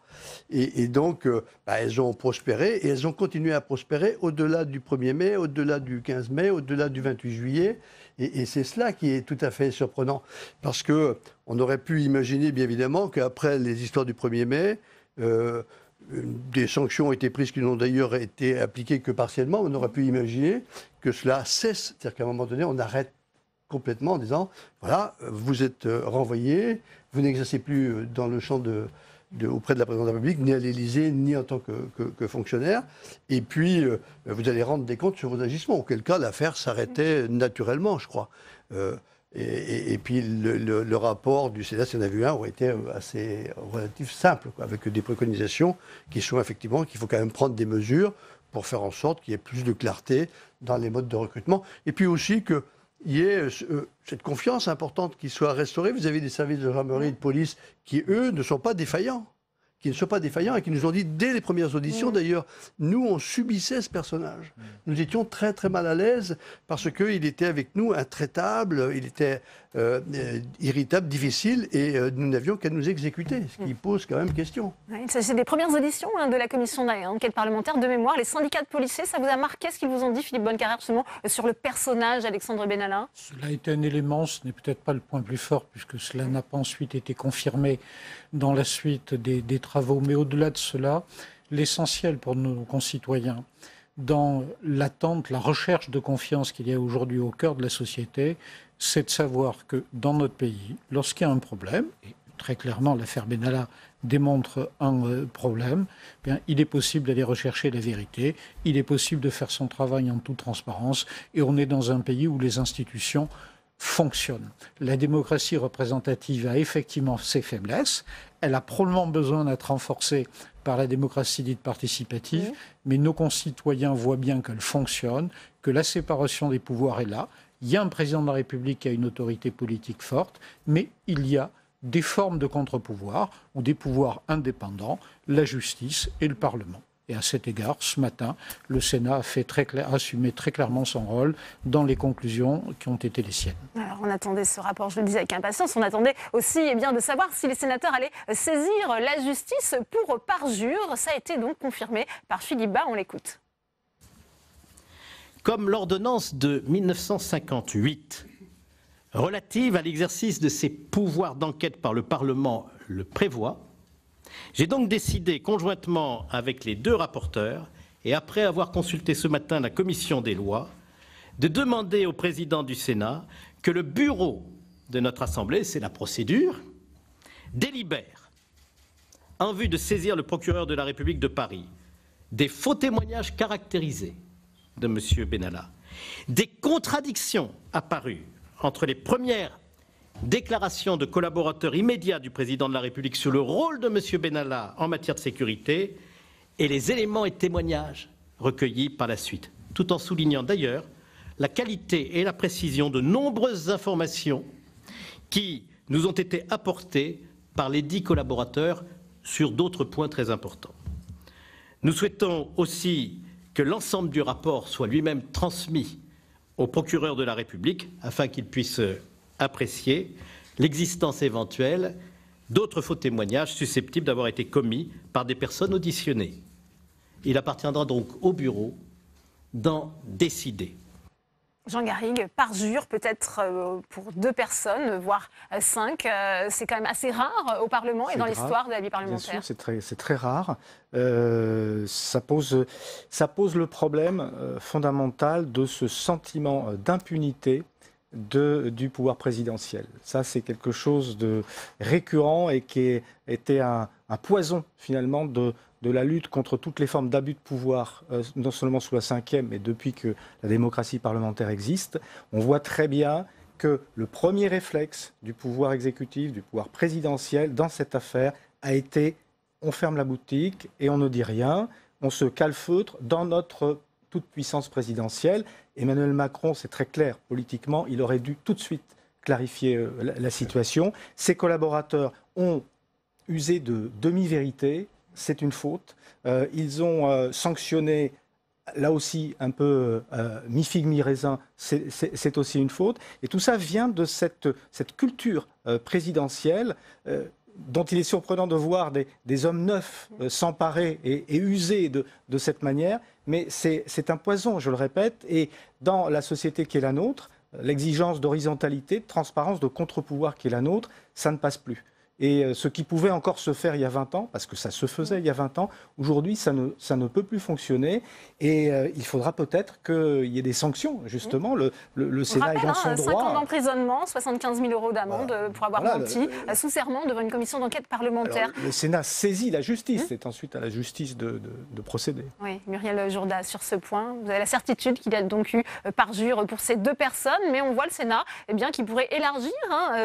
Et donc, elles ont prospéré. Et elles ont continué à prospérer au-delà du 1er mai, au-delà du 15 mai, au-delà du 28 juillet. Et c'est cela qui est tout à fait surprenant. Parce qu'on aurait pu imaginer, bien évidemment, qu'après les histoires du 1er mai, des sanctions ont été prises qui n'ont d'ailleurs été appliquées que partiellement. On aurait pu imaginer que cela cesse. C'est-à-dire qu'à un moment donné, on arrête complètement en disant, voilà, vous êtes renvoyé, vous n'exercez plus dans le champ auprès de la présidence de la République, ni à l'Élysée, ni en tant que fonctionnaire. Et puis, vous allez rendre des comptes sur vos agissements. Auquel cas, l'affaire s'arrêtait naturellement, je crois. Et puis le rapport du Sénat, si on a vu un, aurait été assez relatif simple, avec des préconisations qui sont effectivement qu'il faut quand même prendre des mesures pour faire en sorte qu'il y ait plus de clarté dans les modes de recrutement. Et puis aussi qu'il y ait cette confiance importante qui soit restaurée. Vous avez des services de gendarmerie et de police qui, eux, ne sont pas défaillants. Et qui nous ont dit dès les premières auditions, d'ailleurs, nous, on subissait ce personnage. Nous étions très, très mal à l'aise parce qu'il était avec nous intraitable, il était irritable, difficile, et nous n'avions qu'à nous exécuter, ce qui pose quand même question. Il s'agit des premières auditions de la commission d'enquête parlementaire. De mémoire, les syndicats de policiers, ça vous a marqué ce qu'ils vous ont dit, Philippe Bonnecarrère, justement, sur le personnage Alexandre Benalla? Cela a été un élément, ce n'est peut-être pas le point plus fort, puisque cela n'a pas ensuite été confirmé dans la suite des travaux. Mais au-delà de cela, l'essentiel pour nos concitoyens, dans l'attente, la recherche de confiance qu'il y a aujourd'hui au cœur de la société, c'est de savoir que dans notre pays, lorsqu'il y a un problème, et très clairement l'affaire Benalla démontre un problème, bien, il est possible d'aller rechercher la vérité, il est possible de faire son travail en toute transparence, et on est dans un pays où les institutions fonctionne. La démocratie représentative a effectivement ses faiblesses. Elle a probablement besoin d'être renforcée par la démocratie dite participative, mais nos concitoyens voient bien qu'elle fonctionne, que la séparation des pouvoirs est là. Il y a un président de la République qui a une autorité politique forte, mais il y a des formes de contre-pouvoirs ou des pouvoirs indépendants, la justice et le Parlement. Et à cet égard, ce matin, le Sénat a assumé très clairement son rôle dans les conclusions qui ont été les siennes. Alors, on attendait ce rapport, je le disais avec impatience, on attendait aussi de savoir si les sénateurs allaient saisir la justice pour parjure. Ça a été donc confirmé par Philippe Bas, on l'écoute. Comme l'ordonnance de 1958 relative à l'exercice de ses pouvoirs d'enquête par le Parlement le prévoit, j'ai donc décidé, conjointement avec les deux rapporteurs, et après avoir consulté ce matin la commission des lois, de demander au président du Sénat que le bureau de notre Assemblée, c'est la procédure, délibère, en vue de saisir le procureur de la République de Paris, des faux témoignages caractérisés de M. Benalla, des contradictions apparues entre les premières déclaration de collaborateur immédiat du président de la République sur le rôle de M. Benalla en matière de sécurité et les éléments et témoignages recueillis par la suite, tout en soulignant d'ailleurs la qualité et la précision de nombreuses informations qui nous ont été apportées par les 10 collaborateurs sur d'autres points très importants. Nous souhaitons aussi que l'ensemble du rapport soit lui-même transmis au procureur de la République afin qu'il puisse apprécier l'existence éventuelle d'autres faux témoignages susceptibles d'avoir été commis par des personnes auditionnées. Il appartiendra donc au bureau d'en décider. Jean Garrigue, parjure, peut-être pour 2 personnes, voire 5, c'est quand même assez rare au Parlement et dans l'histoire de la vie parlementaire. Bien sûr, c'est très rare. Ça pose le problème fondamental de ce sentiment d'impunité du pouvoir présidentiel. Ça, c'est quelque chose de récurrent et qui était un poison, finalement, de la lutte contre toutes les formes d'abus de pouvoir, non seulement sous la Ve, mais depuis que la démocratie parlementaire existe. On voit très bien que le premier réflexe du pouvoir exécutif, du pouvoir présidentiel, dans cette affaire, a été on ferme la boutique et on ne dit rien, on se calfeutre dans notre toute-puissance présidentielle. Emmanuel Macron, c'est très clair, politiquement, il aurait dû tout de suite clarifier la situation. Ses collaborateurs ont usé de demi-vérité, c'est une faute. Ils ont sanctionné, là aussi, un peu mi-figue, mi-raisin, c'est aussi une faute. Et tout ça vient de cette culture présidentielle dont il est surprenant de voir des hommes neufs s'emparer et user de cette manière. Mais c'est un poison, je le répète. Et dans la société qui est la nôtre, l'exigence d'horizontalité, de transparence, de contre-pouvoir qui est la nôtre, ça ne passe plus. Et ce qui pouvait encore se faire il y a 20 ans, parce que ça se faisait il y a 20 ans, aujourd'hui ça ne peut plus fonctionner. Et il faudra peut-être qu'il y ait des sanctions, justement. Le Sénat est dans son droit. 5 ans d'emprisonnement, 75 000 € d'amende pour avoir menti sous serment devant une commission d'enquête parlementaire. Alors, le Sénat saisit la justice, c'est ensuite à la justice de procéder. Oui, Muriel Jourda, sur ce point, vous avez la certitude qu'il y a donc eu parjure pour ces 2 personnes, mais on voit le Sénat qui pourrait élargir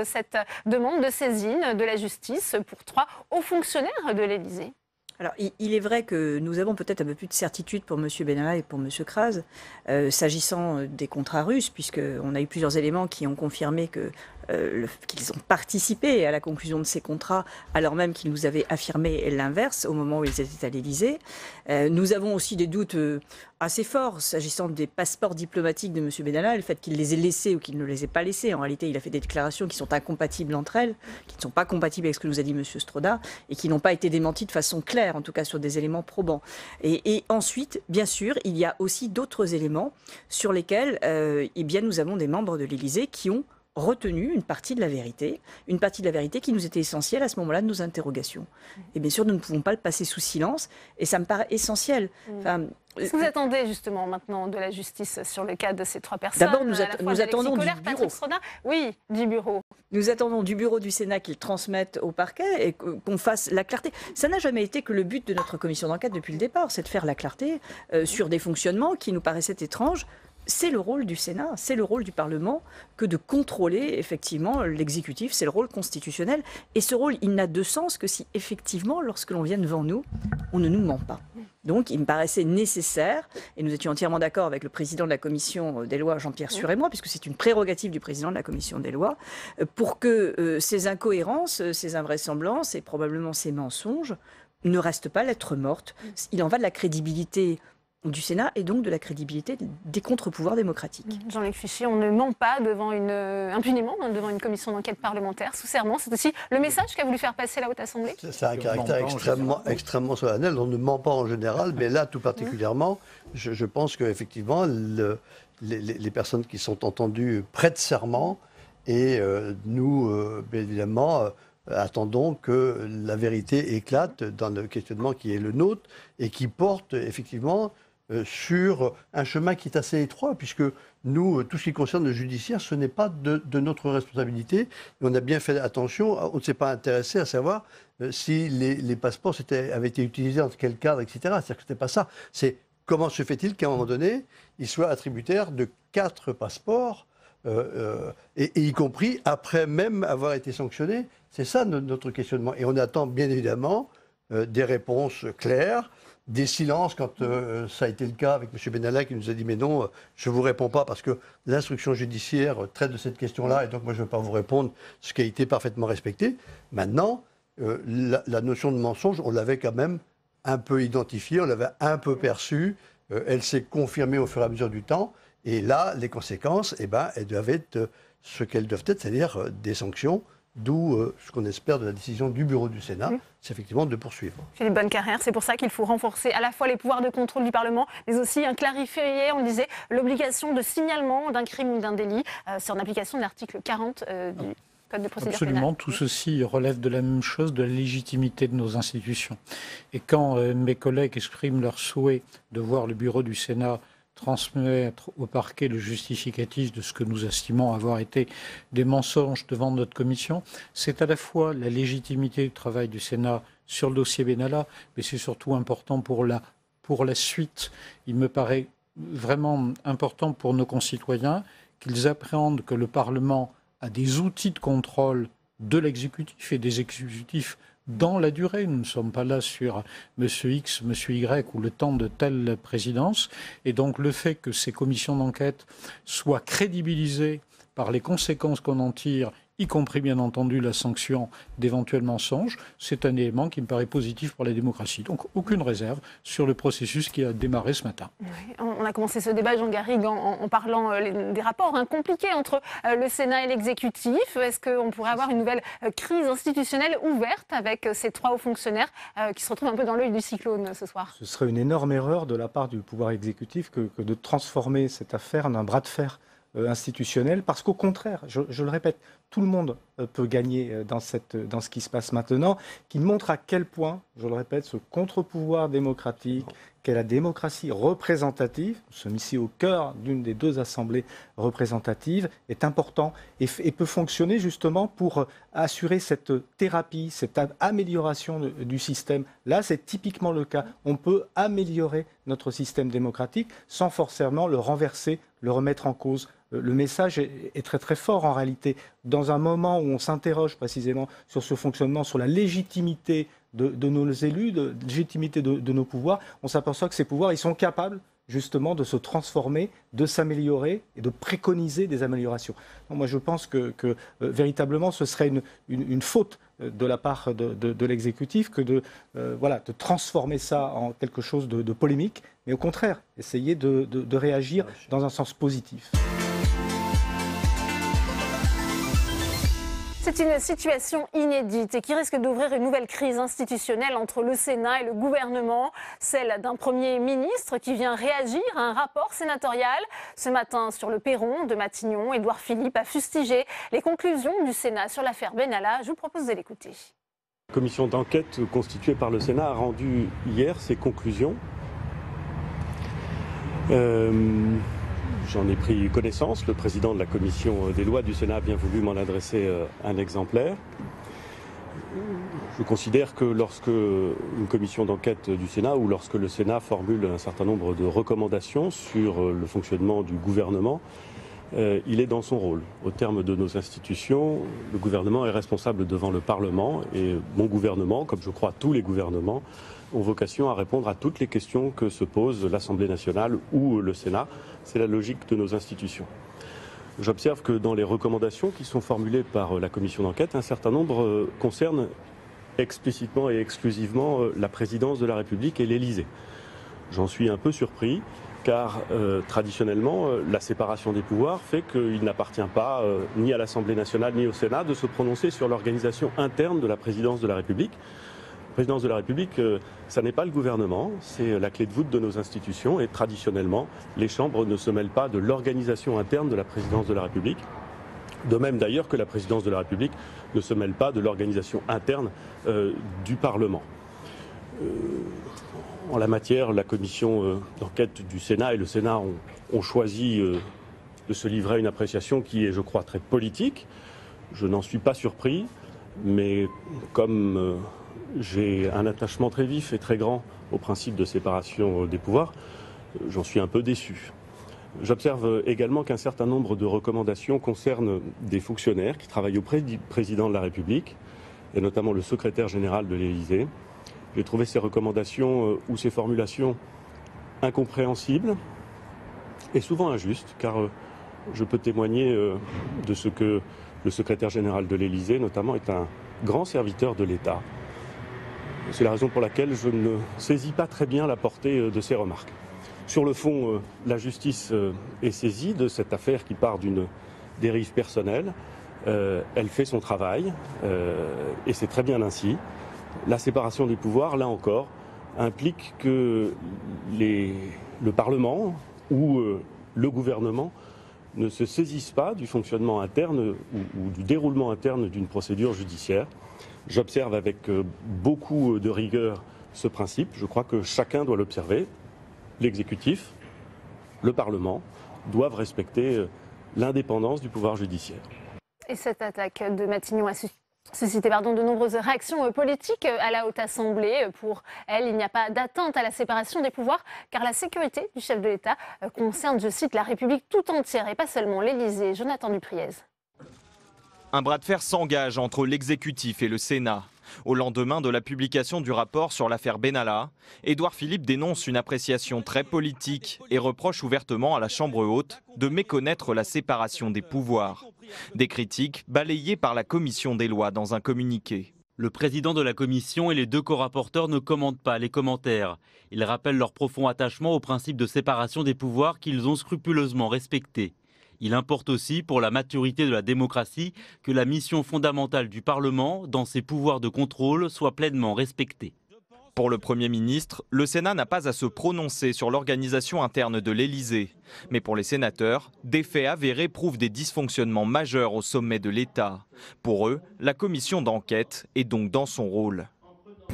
cette demande de saisine de la justice pour 3 hauts fonctionnaires de l'Élysée. Alors, il est vrai que nous avons peut-être un peu plus de certitude pour M. Benalla et pour M. Kras, s'agissant des contrats russes, puisqu'on a eu plusieurs éléments qui ont confirmé qu'ils ont participé à la conclusion de ces contrats, alors même qu'ils nous avaient affirmé l'inverse au moment où ils étaient à l'Élysée. Nous avons aussi des doutes assez forts s'agissant des passeports diplomatiques de M. Benalla, le fait qu'il les ait laissés ou qu'il ne les ait pas laissés. En réalité, il a fait des déclarations qui sont incompatibles entre elles, qui ne sont pas compatibles avec ce que nous a dit M. Stroda, et qui n'ont pas été démenties de façon claire, en tout cas sur des éléments probants. Et ensuite, bien sûr, il y a aussi d'autres éléments sur lesquels nous avons des membres de l'Élysée qui ont retenu une partie de la vérité qui nous était essentielle à ce moment-là de nos interrogations. Et bien sûr, nous ne pouvons pas le passer sous silence, et ça me paraît essentiel. Est-ce que vous attendez justement maintenant de la justice sur le cas de ces 3 personnes? D'abord, nous attendons du bureau. Oui, du bureau. Nous attendons du bureau du Sénat qu'ils transmettent au parquet et qu'on fasse la clarté. Ça n'a jamais été que le but de notre commission d'enquête depuis le départ, c'est de faire la clarté sur des fonctionnements qui nous paraissaient étranges c'est le rôle du Sénat, c'est le rôle du Parlement que de contrôler effectivement l'exécutif, c'est le rôle constitutionnel. Et ce rôle, il n'a de sens que si effectivement, lorsque l'on vient devant nous, on ne nous ment pas. Donc il me paraissait nécessaire, et nous étions entièrement d'accord avec le président de la commission des lois, Jean-Pierre Sueur et moi, puisque c'est une prérogative du président de la commission des lois, pour que ces incohérences, ces invraisemblances et probablement ces mensonges ne restent pas lettre morte. Il en va de la crédibilité du Sénat et donc de la crédibilité des contre-pouvoirs démocratiques. Jean-Luc Fichet, on ne ment pas impunément devant une commission d'enquête parlementaire sous serment. C'est aussi le message qu'a voulu faire passer la Haute Assemblée. C'est un caractère extrêmement solennel. On ne ment pas en général, mais là tout particulièrement, je pense qu'effectivement, les personnes qui sont entendues prêtent serment et nous, bien évidemment, attendons que la vérité éclate dans le questionnement qui est le nôtre et qui porte effectivement sur un chemin qui est assez étroit, puisque nous, tout ce qui concerne le judiciaire, ce n'est pas de notre responsabilité. Et on a bien fait attention, on ne s'est pas intéressé à savoir si les passeports avaient été utilisés dans quel cadre, etc. C'est-à-dire que ce n'était pas ça. C'est comment se fait-il qu'à un moment donné, ils soient attributaires de 4 passeports, et y compris après même avoir été sanctionnés. C'est ça notre questionnement. Et on attend bien évidemment des réponses claires, des silences quand ça a été le cas avec M. Benalla qui nous a dit mais non, je ne vous réponds pas parce que l'instruction judiciaire traite de cette question-là et donc moi je ne veux pas vous répondre, ce qui a été parfaitement respecté. Maintenant, la notion de mensonge, on l'avait quand même un peu identifiée, on l'avait un peu perçue, elle s'est confirmée au fur et à mesure du temps et là, les conséquences, elles doivent être ce qu'elles doivent être, c'est-à-dire des sanctions. D'où ce qu'on espère de la décision du bureau du Sénat, c'est effectivement de poursuivre. Philippe Bonnecarrère, c'est pour ça qu'il faut renforcer à la fois les pouvoirs de contrôle du Parlement, mais aussi clarifier, on disait, l'obligation de signalement d'un crime ou d'un délit. C'est en application de l'article 40 du Code de procédure pénale. Absolument, tout ceci relève de la même chose, de la légitimité de nos institutions. Et quand mes collègues expriment leur souhait de voir le bureau du Sénat transmettre au parquet le justificatif de ce que nous estimons avoir été des mensonges devant notre commission, c'est à la fois la légitimité du travail du Sénat sur le dossier Benalla, mais c'est surtout important pour la suite. Il me paraît vraiment important pour nos concitoyens qu'ils appréhendent que le Parlement a des outils de contrôle de l'exécutif et des exécutifs dans la durée. Nous ne sommes pas là sur Monsieur X, Monsieur Y ou le temps de telle présidence. Et donc le fait que ces commissions d'enquête soient crédibilisées par les conséquences qu'on en tire, y compris bien entendu la sanction d'éventuels mensonges, c'est un élément qui me paraît positif pour la démocratie. Donc aucune réserve sur le processus qui a démarré ce matin. Oui, on a commencé ce débat, Jean Garrigue, en parlant des rapports compliqués entre le Sénat et l'exécutif. Est-ce qu'on pourrait avoir une nouvelle crise institutionnelle ouverte avec ces 3 hauts fonctionnaires qui se retrouvent un peu dans l'œil du cyclone ce soir? Ce serait une énorme erreur de la part du pouvoir exécutif que de transformer cette affaire en un bras de fer institutionnel, parce qu'au contraire, je le répète, tout le monde peut gagner dans ce qui se passe maintenant, qui montre à quel point, je le répète, ce contre-pouvoir démocratique, qu'est la démocratie représentative, nous sommes ici au cœur d'une des 2 assemblées représentatives, est important et peut fonctionner justement pour assurer cette thérapie, cette amélioration du système. Là, c'est typiquement le cas. On peut améliorer notre système démocratique sans forcément le renverser, le remettre en cause. Le message est très très fort en réalité. Dans un moment où on s'interroge précisément sur ce fonctionnement, sur la légitimité de nos élus, de légitimité de nos pouvoirs, on s'aperçoit que ces pouvoirs, ils sont capables justement de se transformer, de s'améliorer et de préconiser des améliorations. Donc moi je pense que véritablement ce serait une faute de la part de l'exécutif que de transformer ça en quelque chose de polémique, mais au contraire, essayer de réagir dans un sens positif. C'est une situation inédite et qui risque d'ouvrir une nouvelle crise institutionnelle entre le Sénat et le gouvernement, celle d'un Premier ministre qui vient réagir à un rapport sénatorial. Ce matin, sur le perron de Matignon, Édouard Philippe a fustigé les conclusions du Sénat sur l'affaire Benalla. Je vous propose de l'écouter. La commission d'enquête constituée par le Sénat a rendu hier ses conclusions. J'en ai pris connaissance. Le président de la commission des lois du Sénat a bien voulu m'en adresser un exemplaire. Je considère que lorsque une commission d'enquête du Sénat ou lorsque le Sénat formule un certain nombre de recommandations sur le fonctionnement du gouvernement, il est dans son rôle. Au terme de nos institutions, le gouvernement est responsable devant le Parlement et mon gouvernement, comme je crois tous les gouvernements, ont vocation à répondre à toutes les questions que se pose l'Assemblée nationale ou le Sénat. C'est la logique de nos institutions. J'observe que dans les recommandations qui sont formulées par la commission d'enquête, un certain nombre concernent explicitement et exclusivement la présidence de la République et l'Élysée. J'en suis un peu surpris. Car traditionnellement, la séparation des pouvoirs fait qu'il n'appartient pas ni à l'Assemblée nationale ni au Sénat de se prononcer sur l'organisation interne de la présidence de la République. La présidence de la République, ça n'est pas le gouvernement, c'est la clé de voûte de nos institutions et traditionnellement, les chambres ne se mêlent pas de l'organisation interne de la présidence de la République. De même d'ailleurs que la présidence de la République ne se mêle pas de l'organisation interne du Parlement. En la matière, la commission d'enquête du Sénat et le Sénat ont choisi de se livrer à une appréciation qui est, je crois, très politique. Je n'en suis pas surpris, mais comme j'ai un attachement très vif et très grand au principe de séparation des pouvoirs, j'en suis un peu déçu. J'observe également qu'un certain nombre de recommandations concernent des fonctionnaires qui travaillent auprès du président de la République, et notamment le secrétaire général de l'Élysée. J'ai trouvé ces recommandations ou ces formulations incompréhensibles et souvent injustes, car je peux témoigner de ce que le secrétaire général de l'Élysée, notamment, est un grand serviteur de l'État. C'est la raison pour laquelle je ne saisis pas très bien la portée de ces remarques. Sur le fond, la justice est saisie de cette affaire qui part d'une dérive personnelle. Elle fait son travail et c'est très bien ainsi. La séparation des pouvoirs, là encore, implique que le Parlement ou le gouvernement ne se saisissent pas du fonctionnement interne ou du déroulement interne d'une procédure judiciaire. J'observe avec beaucoup de rigueur ce principe. Je crois que chacun doit l'observer. L'exécutif, le Parlement doivent respecter l'indépendance du pouvoir judiciaire. Et cette attaque de Matignon a suscité de nombreuses réactions politiques à la Haute Assemblée. Pour elle, il n'y a pas d'atteinte à la séparation des pouvoirs, car la sécurité du chef de l'État concerne, je cite, la République tout entière et pas seulement l'Élysée. Jonathan Dupriez. Un bras de fer s'engage entre l'exécutif et le Sénat. Au lendemain de la publication du rapport sur l'affaire Benalla, Édouard Philippe dénonce une appréciation très politique et reproche ouvertement à la Chambre haute de méconnaître la séparation des pouvoirs. Des critiques balayées par la commission des lois dans un communiqué. Le président de la commission et les deux co-rapporteurs ne commentent pas les commentaires. Ils rappellent leur profond attachement au principe de séparation des pouvoirs qu'ils ont scrupuleusement respecté. Il importe aussi, pour la maturité de la démocratie, que la mission fondamentale du Parlement, dans ses pouvoirs de contrôle, soit pleinement respectée. Pour le Premier ministre, le Sénat n'a pas à se prononcer sur l'organisation interne de l'Élysée. Mais pour les sénateurs, des faits avérés prouvent des dysfonctionnements majeurs au sommet de l'État. Pour eux, la commission d'enquête est donc dans son rôle.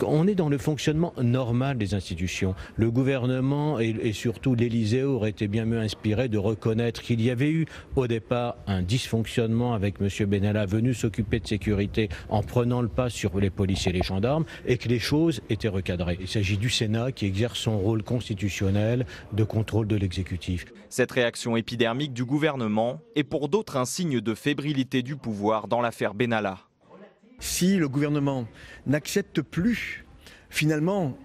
On est dans le fonctionnement normal des institutions. Le gouvernement et surtout l'Élysée auraient été bien mieux inspirés de reconnaître qu'il y avait eu au départ un dysfonctionnement avec M. Benalla venu s'occuper de sécurité en prenant le pas sur les policiers et les gendarmes et que les choses étaient recadrées. Il s'agit du Sénat qui exerce son rôle constitutionnel de contrôle de l'exécutif. Cette réaction épidermique du gouvernement est pour d'autres un signe de fébrilité du pouvoir dans l'affaire Benalla. Si le gouvernement n'accepte plus finalement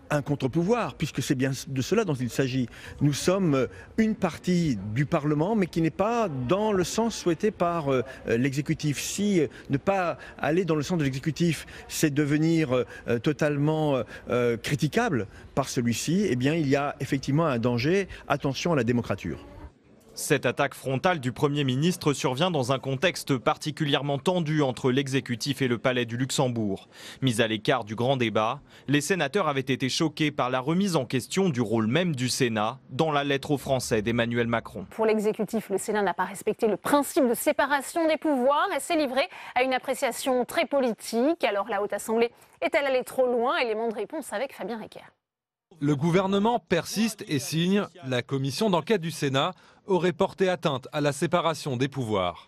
un contre-pouvoir, puisque c'est bien de cela dont il s'agit. Nous sommes une partie du Parlement, mais qui n'est pas dans le sens souhaité par l'exécutif. Si ne pas aller dans le sens de l'exécutif, c'est devenir totalement critiquable par celui-ci, eh bien il y a effectivement un danger. Attention à la démocrature. Cette attaque frontale du Premier ministre survient dans un contexte particulièrement tendu entre l'exécutif et le palais du Luxembourg. Mis à l'écart du grand débat, les sénateurs avaient été choqués par la remise en question du rôle même du Sénat dans la lettre aux Français d'Emmanuel Macron. Pour l'exécutif, le Sénat n'a pas respecté le principe de séparation des pouvoirs et s'est livré à une appréciation très politique. Alors la Haute Assemblée est-elle allée trop loin? Élément de réponse avec Fabien Recker. Le gouvernement persiste et signe. La commission d'enquête du Sénat aurait porté atteinte à la séparation des pouvoirs.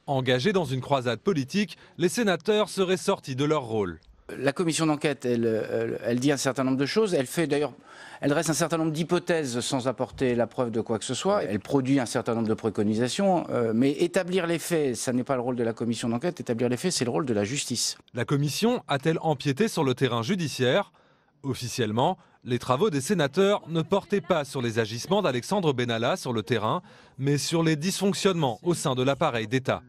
Engagés dans une croisade politique, les sénateurs seraient sortis de leur rôle. La commission d'enquête, elle dit un certain nombre de choses. Elle dresse un certain nombre d'hypothèses sans apporter la preuve de quoi que ce soit. Elle produit un certain nombre de préconisations. Mais établir les faits, ça n'est pas le rôle de la commission d'enquête. Établir les faits, c'est le rôle de la justice. La commission a-t-elle empiété sur le terrain judiciaire ? Officiellement, les travaux des sénateurs ne portaient pas sur les agissements d'Alexandre Benalla sur le terrain, mais sur les dysfonctionnements au sein de l'appareil d'État.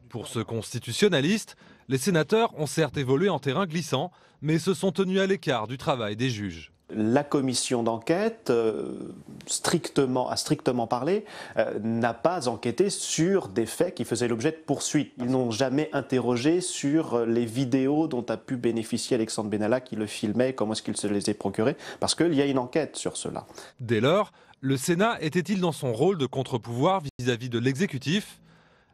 Pour ce constitutionnaliste, les sénateurs ont certes évolué en terrain glissant, mais se sont tenus à l'écart du travail des juges. La commission d'enquête, à strictement parler, n'a pas enquêté sur des faits qui faisaient l'objet de poursuites. Ils n'ont jamais interrogé sur les vidéos dont a pu bénéficier Alexandre Benalla, qui le filmait, comment est-ce qu'il se les est procurées, parce qu'il y a une enquête sur cela. Dès lors, le Sénat était-il dans son rôle de contre-pouvoir vis-à-vis de l'exécutif ?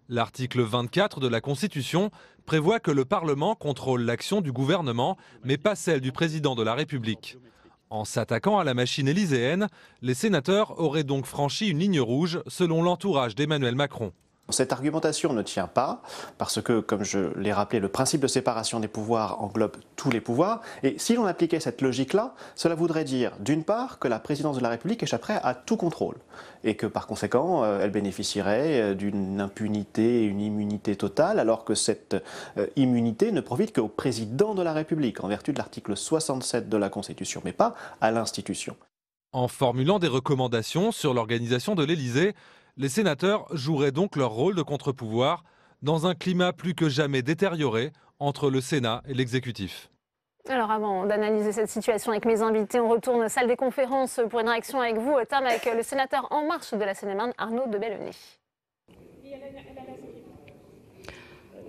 L'article 24 de la Constitution prévoit que le Parlement contrôle l'action du gouvernement, mais pas celle du président de la République. En s'attaquant à la machine élyséenne, les sénateurs auraient donc franchi une ligne rouge selon l'entourage d'Emmanuel Macron. Cette argumentation ne tient pas parce que, comme je l'ai rappelé, le principe de séparation des pouvoirs englobe tous les pouvoirs. Et si l'on appliquait cette logique-là, cela voudrait dire, d'une part, que la présidence de la République échapperait à tout contrôle et que, par conséquent, elle bénéficierait d'une impunité et une immunité totale, alors que cette immunité ne profite qu'au président de la République, en vertu de l'article 67 de la Constitution, mais pas à l'institution. En formulant des recommandations sur l'organisation de l'Élysée, les sénateurs joueraient donc leur rôle de contre-pouvoir dans un climat plus que jamais détérioré entre le Sénat et l'exécutif. Alors avant d'analyser cette situation avec mes invités, on retourne salle des conférences pour une réaction avec vous, Tam, avec le sénateur En Marche de la Seine-et-Marne, Arnaud de Belenet.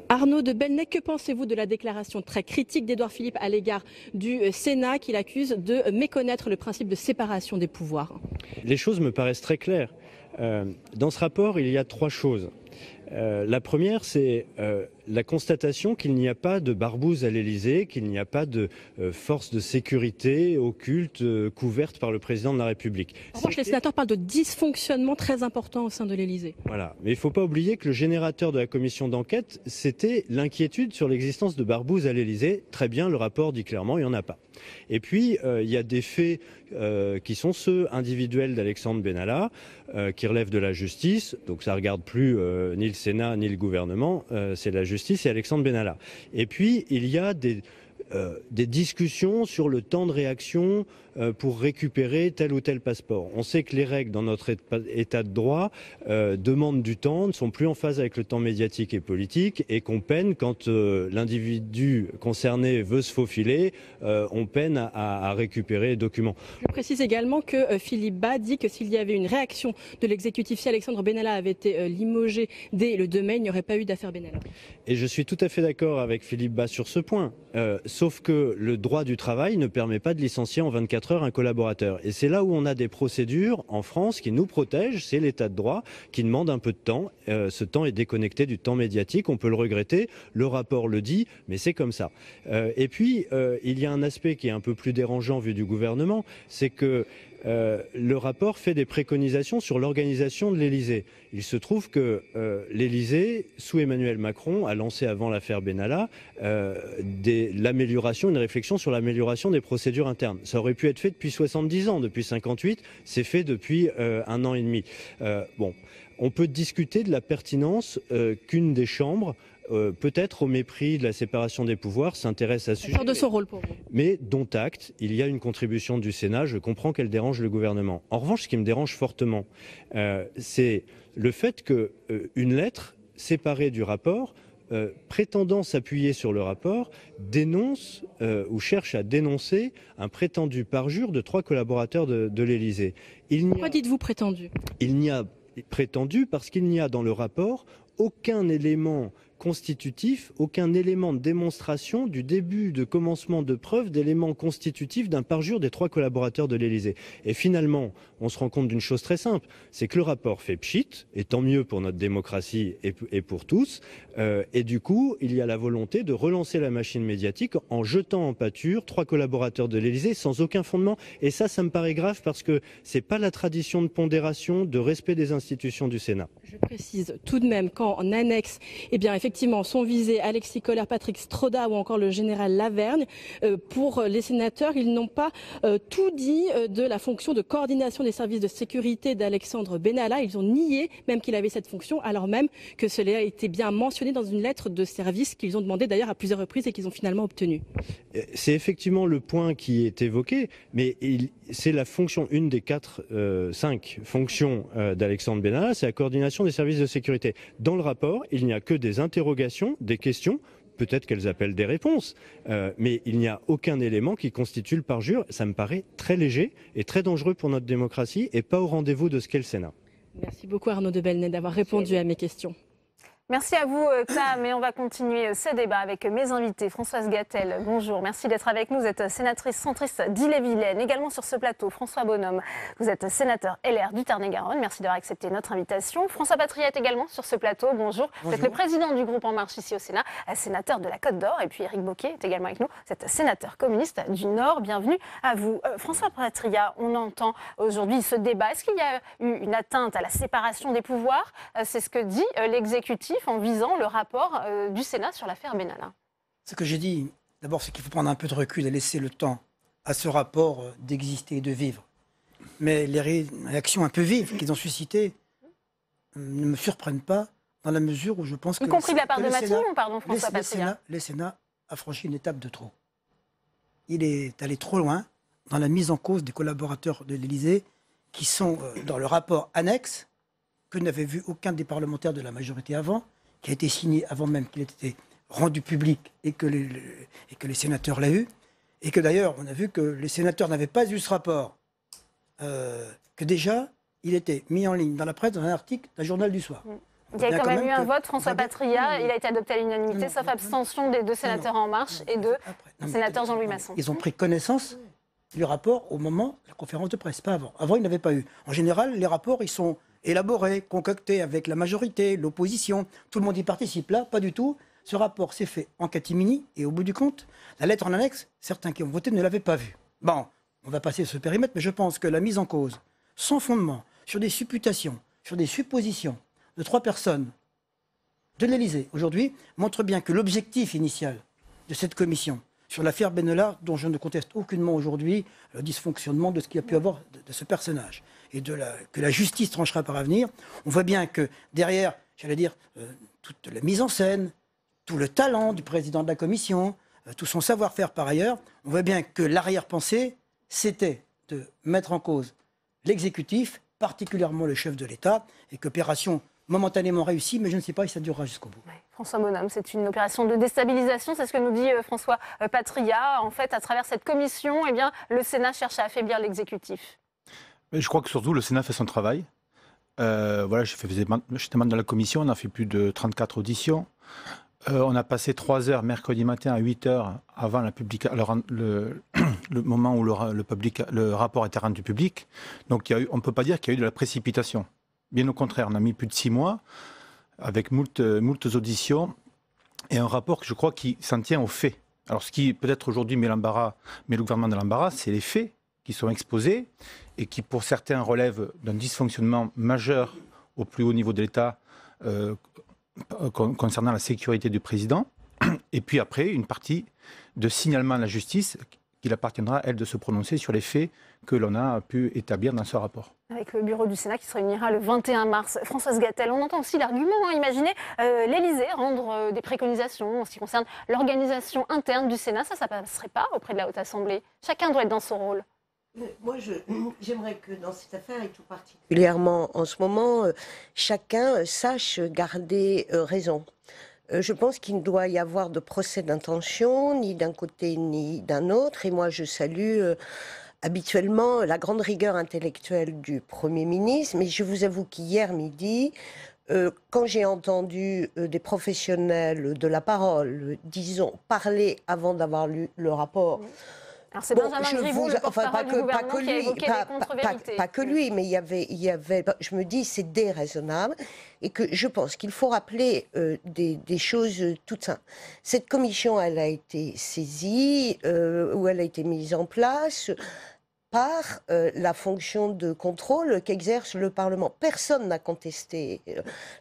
Arnaud de Belenet, que pensez-vous de la déclaration très critique d'Édouard Philippe à l'égard du Sénat qu'il accuse de méconnaître le principe de séparation des pouvoirs? Les choses me paraissent très claires. Dans ce rapport, il y a 3 choses. La première, c'est la constatation qu'il n'y a pas de barbouze à l'Élysée, qu'il n'y a pas de force de sécurité occulte couverte par le président de la République. En revanche, les sénateurs parlent de dysfonctionnement très important au sein de l'Élysée. Voilà, mais il ne faut pas oublier que le générateur de la commission d'enquête, c'était l'inquiétude sur l'existence de barbouze à l'Élysée. Très bien, le rapport dit clairement, il n'y en a pas. Et puis, il y a des faits qui sont ceux individuels d'Alexandre Benalla, qui relèvent de la justice. Donc ça ne regarde plus ni le Sénat ni le gouvernement, c'est la justice et Alexandre Benalla. Et puis, il y a des discussions sur le temps de réaction pour récupérer tel ou tel passeport. On sait que les règles dans notre état de droit demandent du temps, ne sont plus en phase avec le temps médiatique et politique, et qu'on peine quand l'individu concerné veut se faufiler, on peine à récupérer les documents. Je précise également que Philippe Bas dit que s'il y avait une réaction de l'exécutif, si Alexandre Benalla avait été limogé dès le 2 mai, il n'y aurait pas eu d'affaire Benalla. Et je suis tout à fait d'accord avec Philippe Bas sur ce point. Sauf que le droit du travail ne permet pas de licencier en 24 heures un collaborateur. Et c'est là où on a des procédures en France qui nous protègent, c'est l'état de droit qui demande un peu de temps. Ce temps est déconnecté du temps médiatique, on peut le regretter, le rapport le dit, mais c'est comme ça. Et puis, il y a un aspect qui est un peu plus dérangeant vu du gouvernement, c'est que le rapport fait des préconisations sur l'organisation de l'Élysée. Il se trouve que l'Élysée, sous Emmanuel Macron, a lancé avant l'affaire Benalla l'amélioration, une réflexion sur l'amélioration des procédures internes. Ça aurait pu être fait depuis 70 ans, depuis 58, c'est fait depuis 1 an et demi. Bon, on peut discuter de la pertinence qu'une des chambres, peut-être au mépris de la séparation des pouvoirs, s'intéresse à ce sujet. De son rôle pour vous. Mais dont acte, il y a une contribution du Sénat, je comprends qu'elle dérange le gouvernement. En revanche, ce qui me dérange fortement, c'est le fait qu'une lettre séparée du rapport, prétendant s'appuyer sur le rapport, dénonce ou cherche à dénoncer un prétendu parjure de 3 collaborateurs de l'Élysée. Pourquoi dites-vous prétendu? Il n'y a prétendu parce qu'il n'y a dans le rapport aucun élément constitutif, aucun élément de démonstration du début de commencement de preuve d'éléments constitutifs d'un parjure des 3 collaborateurs de l'Élysée. Et finalement, on se rend compte d'une chose très simple, c'est que le rapport fait pchit, et tant mieux pour notre démocratie et pour tous, et du coup, il y a la volonté de relancer la machine médiatique en jetant en pâture 3 collaborateurs de l'Élysée sans aucun fondement. Et ça me paraît grave parce que c'est pas la tradition de pondération, de respect des institutions du Sénat. Je précise tout de même qu'en annexe, eh bien, effectivement, sont visés Alexis Kohler, Patrick Stroda ou encore le général Lavergne. Pour les sénateurs, ils n'ont pas tout dit de la fonction de coordination des services de sécurité d'Alexandre Benalla. Ils ont nié même qu'il avait cette fonction, alors même que cela a été bien mentionné dans une lettre de service qu'ils ont demandé d'ailleurs à plusieurs reprises et qu'ils ont finalement obtenue. C'est effectivement le point qui est évoqué, mais c'est la fonction, une des 5 fonctions d'Alexandre Benalla, c'est la coordination des services de sécurité. Dans le rapport, il n'y a que des interrogations, des questions, peut-être qu'elles appellent des réponses, mais il n'y a aucun élément qui constitue le parjure. Ça me paraît très léger et très dangereux pour notre démocratie et pas au rendez-vous de ce qu'est le Sénat. Merci beaucoup Arnaud de Belenet d'avoir répondu à mes questions. Merci à vous, Tam. Et on va continuer ce débat avec mes invités. Françoise Gatel, bonjour. Merci d'être avec nous. Vous êtes sénatrice centriste d'Ille-et-Vilaine. Également sur ce plateau, François Bonhomme. Vous êtes sénateur LR du Tarn-et-Garonne. Merci d'avoir accepté notre invitation. François Patriat également sur ce plateau. Bonjour. Vous êtes le président du groupe En Marche ici au Sénat, sénateur de la Côte d'Or. Et puis Éric Bocquet est également avec nous. Vous êtes sénateur communiste du Nord. Bienvenue à vous. François Patriat, on entend aujourd'hui ce débat. Est-ce qu'il y a eu une atteinte à la séparation des pouvoirs? C'est ce que dit l'exécutif en visant le rapport du Sénat sur l'affaire Benalla. Ce que j'ai dit, d'abord, c'est qu'il faut prendre un peu de recul et laisser le temps à ce rapport d'exister et de vivre. Mais les réactions un peu vives qu'ils ont suscitées ne me surprennent pas dans la mesure où je pense que... Y compris de la part de Matignon, pardon, François Patriat. Le Sénat a franchi une étape de trop. Il est allé trop loin dans la mise en cause des collaborateurs de l'Élysée qui sont dans le rapport annexe que n'avait vu aucun des parlementaires de la majorité avant, qui a été signé avant même qu'il ait été rendu public et que les sénateurs l'aient eu, et que d'ailleurs on a vu que les sénateurs n'avaient pas eu ce rapport, que déjà il était mis en ligne dans la presse dans un article d'un journal du soir. Il y a quand même eu un vote, François Patriat, il a été adopté à l'unanimité, sauf abstention des 2 sénateurs En Marche et de sénateur Jean-Louis Masson. Ils ont pris connaissance du rapport au moment de la conférence de presse, pas avant. Avant, ils n'avaient pas eu. En général, les rapports, ils sont élaborés, concoctés avec la majorité, l'opposition. Tout le monde y participe. Là, pas du tout. Ce rapport s'est fait en catimini et au bout du compte, la lettre en annexe, certains qui ont voté ne l'avaient pas vue. Bon, on va passer ce périmètre, mais je pense que la mise en cause, sans fondement, sur des supputations, sur des suppositions de 3 personnes de l'Élysée, aujourd'hui, montre bien que l'objectif initial de cette commission sur l'affaire Benalla, dont je ne conteste aucunement aujourd'hui le dysfonctionnement de ce qu'il y a pu avoir de ce personnage, et que la justice tranchera par avenir, on voit bien que derrière, j'allais dire, toute la mise en scène, tout le talent du président de la commission, tout son savoir-faire par ailleurs, on voit bien que l'arrière-pensée, c'était de mettre en cause l'exécutif, particulièrement le chef de l'État, et qu'opération momentanément réussie, mais je ne sais pas si ça durera jusqu'au bout. Ouais. François Bonhomme, c'est une opération de déstabilisation, c'est ce que nous dit François Patriat. En fait, à travers cette commission, eh bien, le Sénat cherche à affaiblir l'exécutif. Je crois que surtout le Sénat fait son travail. Voilà, j'étais membre de la commission, on a fait plus de 34 auditions. On a passé 3 heures mercredi matin à 8 heures avant la le moment où le rapport a été rendu public. Donc on ne peut pas dire qu'il y a eu de la précipitation. Bien au contraire, on a mis plus de 6 mois avec moult auditions et un rapport que je crois qui s'en tient aux faits. Alors ce qui peut-être aujourd'hui met le gouvernement dans l'embarras, c'est les faits qui sont exposés et qui pour certains relèvent d'un dysfonctionnement majeur au plus haut niveau de l'État concernant la sécurité du président. Et puis après, une partie de signalement à la justice qu'il appartiendra, elle, de se prononcer sur les faits que l'on a pu établir dans ce rapport. Avec le bureau du Sénat qui se réunira le 21 mars. Françoise Gatel, on entend aussi l'argument, imaginez l'Élysée rendre des préconisations en ce qui concerne l'organisation interne du Sénat. Ça ne passerait pas auprès de la Haute Assemblée. Chacun doit être dans son rôle. Moi, j'aimerais que dans cette affaire, et tout particulièrement en ce moment, chacun sache garder raison. Je pense qu'il ne doit y avoir de procès d'intention, ni d'un côté ni d'un autre. Et moi, je salue habituellement la grande rigueur intellectuelle du Premier ministre. Mais je vous avoue qu'hier midi, Quand j'ai entendu des professionnels de la parole, disons, parler avant d'avoir lu le rapport... Alors c'est Benjamin Griveaux, le porte-parole du gouvernement, qui a évoqué des contre-vérités. Pas que lui, mais il y avait je me dis, c'est déraisonnable, et que je pense qu'il faut rappeler des choses toutes simples. Cette commission, elle a été saisie, ou elle a été mise en place par la fonction de contrôle qu'exerce le Parlement. Personne n'a contesté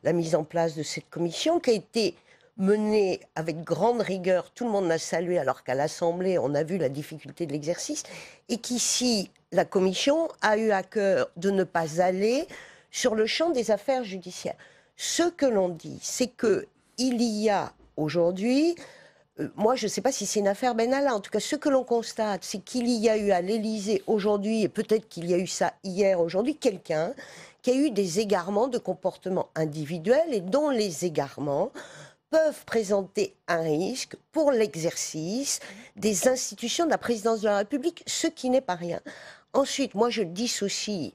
la mise en place de cette commission, qui a été menée avec grande rigueur, tout le monde l'a salué, alors qu'à l'Assemblée, on a vu la difficulté de l'exercice, et qu'ici, la Commission a eu à cœur de ne pas aller sur le champ des affaires judiciaires. Ce que l'on dit, c'est qu'il y a aujourd'hui, moi je ne sais pas si c'est une affaire Benalla, en tout cas ce que l'on constate, c'est qu'il y a eu à l'Élysée aujourd'hui, et peut-être qu'il y a eu ça hier, aujourd'hui, quelqu'un qui a eu des égarements de comportement individuel, et dont les égarements peuvent présenter un risque pour l'exercice des institutions de la présidence de la République, ce qui n'est pas rien. Ensuite, moi, je dissocie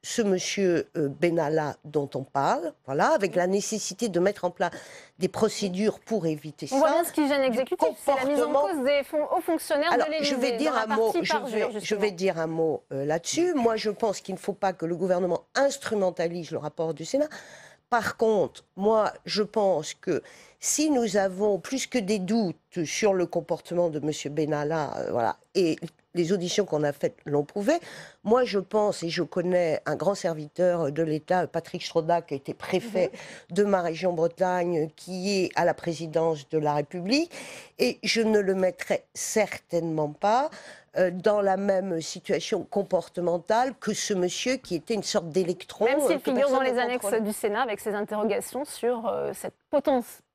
ce monsieur Benalla dont on parle, voilà, avec la nécessité de mettre en place des procédures pour éviter ça. On voit bien ce qui gêne l'exécutif, c'est la mise en cause des hauts fonctionnaires de l'Élysée. Je vais dire un mot là-dessus. Moi, je pense qu'il ne faut pas que le gouvernement instrumentalise le rapport du Sénat. Par contre, moi, je pense que si nous avons plus que des doutes sur le comportement de M. Benalla, voilà, et les auditions qu'on a faites l'ont prouvé, moi, je pense, et je connais un grand serviteur de l'État, Patrick Stroda, qui a été préfet de ma région Bretagne, qui est à la présidence de la République, et je ne le mettrai certainement pas dans la même situation comportementale que ce monsieur qui était une sorte d'électron. Même s'il figure dans les annexes du Sénat avec ses interrogations sur cette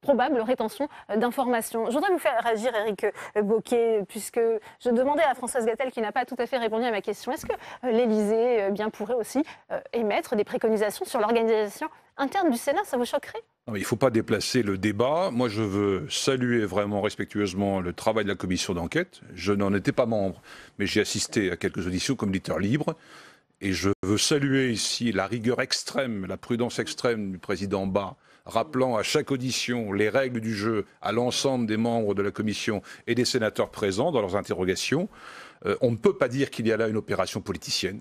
probable rétention d'informations. Je voudrais vous faire réagir, Éric Bocquet, puisque je demandais à Françoise Gatel, qui n'a pas tout à fait répondu à ma question, est-ce que l'Élysée pourrait aussi émettre des préconisations sur l'organisation interne du Sénat? Ça vous choquerait? Non, il ne faut pas déplacer le débat. Moi, je veux saluer vraiment respectueusement le travail de la commission d'enquête. Je n'en étais pas membre, mais j'ai assisté à quelques auditions comme auditeur libre. Et je veux saluer ici la rigueur extrême, la prudence extrême du président Bas, rappelant à chaque audition les règles du jeu à l'ensemble des membres de la commission et des sénateurs présents dans leurs interrogations. On ne peut pas dire qu'il y a là une opération politicienne.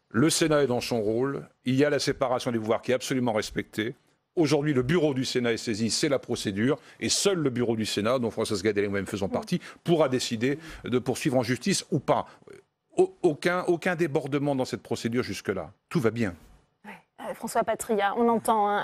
Le Sénat est dans son rôle. Il y a la séparation des pouvoirs qui est absolument respectée. Aujourd'hui, le bureau du Sénat est saisi, c'est la procédure, et seul le bureau du Sénat, dont Françoise Gatel et moi-même faisons partie, pourra décider de poursuivre en justice ou pas. Aucun débordement dans cette procédure jusque-là. Tout va bien. François Patria, on entend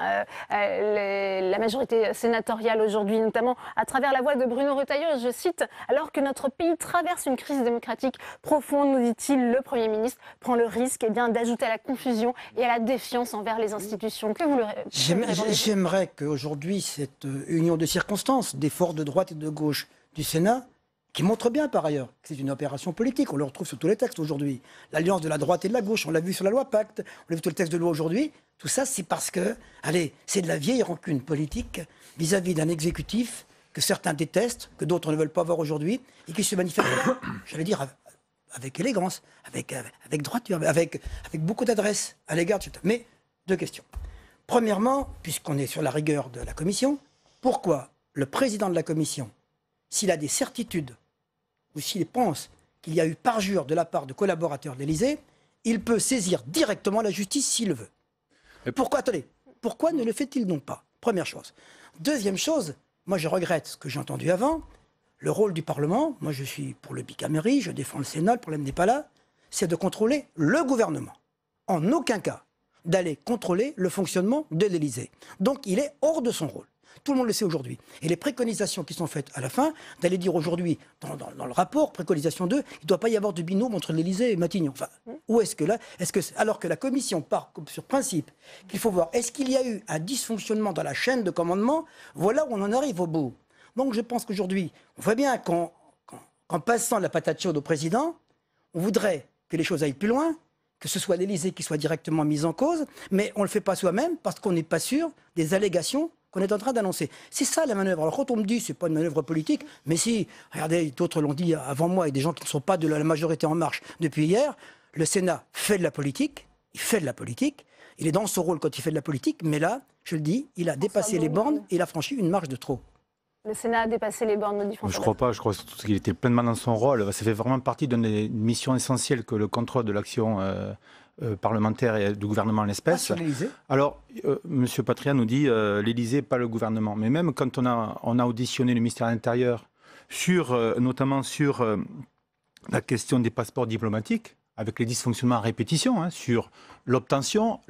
la majorité sénatoriale aujourd'hui, notamment à travers la voix de Bruno Retailleau, je cite, « Alors que notre pays traverse une crise démocratique profonde, nous dit-il, le Premier ministre prend le risque d'ajouter à la confusion et à la défiance envers les institutions. » Que vous le J'aimerais qu'aujourd'hui, cette union de circonstances des forces de droite et de gauche du Sénat, qui montre bien par ailleurs que c'est une opération politique, on le retrouve sur tous les textes aujourd'hui. L'alliance de la droite et de la gauche, on l'a vu sur la loi Pacte, on l'a vu sur le texte de loi aujourd'hui. Tout ça, c'est parce que, allez, c'est de la vieille rancune politique vis-à-vis d'un exécutif que certains détestent, que d'autres ne veulent pas voir aujourd'hui, et qui se manifeste, j'allais dire, avec élégance, avec droiture, avec beaucoup d'adresse à l'égard de ce... Mais, deux questions. Premièrement, puisqu'on est sur la rigueur de la Commission, pourquoi le président de la Commission, s'il a des certitudes ou s'il pense qu'il y a eu parjure de la part de collaborateurs de l'Élysée, il peut saisir directement la justice s'il le veut. Pourquoi ne le fait-il donc pas? Première chose. Deuxième chose, moi je regrette ce que j'ai entendu avant, le rôle du Parlement, moi je suis pour le bicamérisme, je défends le Sénat, le problème n'est pas là, c'est de contrôler le gouvernement. En aucun cas d'aller contrôler le fonctionnement de l'Élysée. Donc il est hors de son rôle. Tout le monde le sait aujourd'hui. Et les préconisations qui sont faites à la fin, d'aller dire aujourd'hui, dans le rapport, préconisation 2, il ne doit pas y avoir de binôme entre l'Élysée et Matignon. Enfin, où est-ce que là, alors que la Commission part sur principe, qu'il faut voir, est-ce qu'il y a eu un dysfonctionnement dans la chaîne de commandement? Voilà où on en arrive au bout. Donc je pense qu'aujourd'hui, on voit bien qu'en passant la patate chaude au président, on voudrait que les choses aillent plus loin, que ce soit l'Élysée qui soit directement mise en cause, mais on ne le fait pas soi-même parce qu'on n'est pas sûr des allégations qu'on est en train d'annoncer. C'est ça la manœuvre. Alors quand on me dit que ce n'est pas une manœuvre politique, mais si, regardez, d'autres l'ont dit avant moi, et des gens qui ne sont pas de la majorité En Marche depuis hier, le Sénat fait de la politique, il fait de la politique, Il est dans son rôle quand il fait de la politique, mais là, je le dis, il a dépassé les bornes et il a franchi une marche de trop. Le Sénat a dépassé les bornes, dit François. Je ne crois pas, je crois surtout qu'il était pleinement dans son rôle. Ça fait vraiment partie d'une des missions essentielles que le contrôle de l'action parlementaire et du gouvernement en l'espèce. Sur l'Élysée. Alors, M. Patria nous dit l'Élysée, pas le gouvernement. Mais même quand on a auditionné le ministère de l'Intérieur, notamment sur la question des passeports diplomatiques, avec les dysfonctionnements à répétition, sur l'obtention,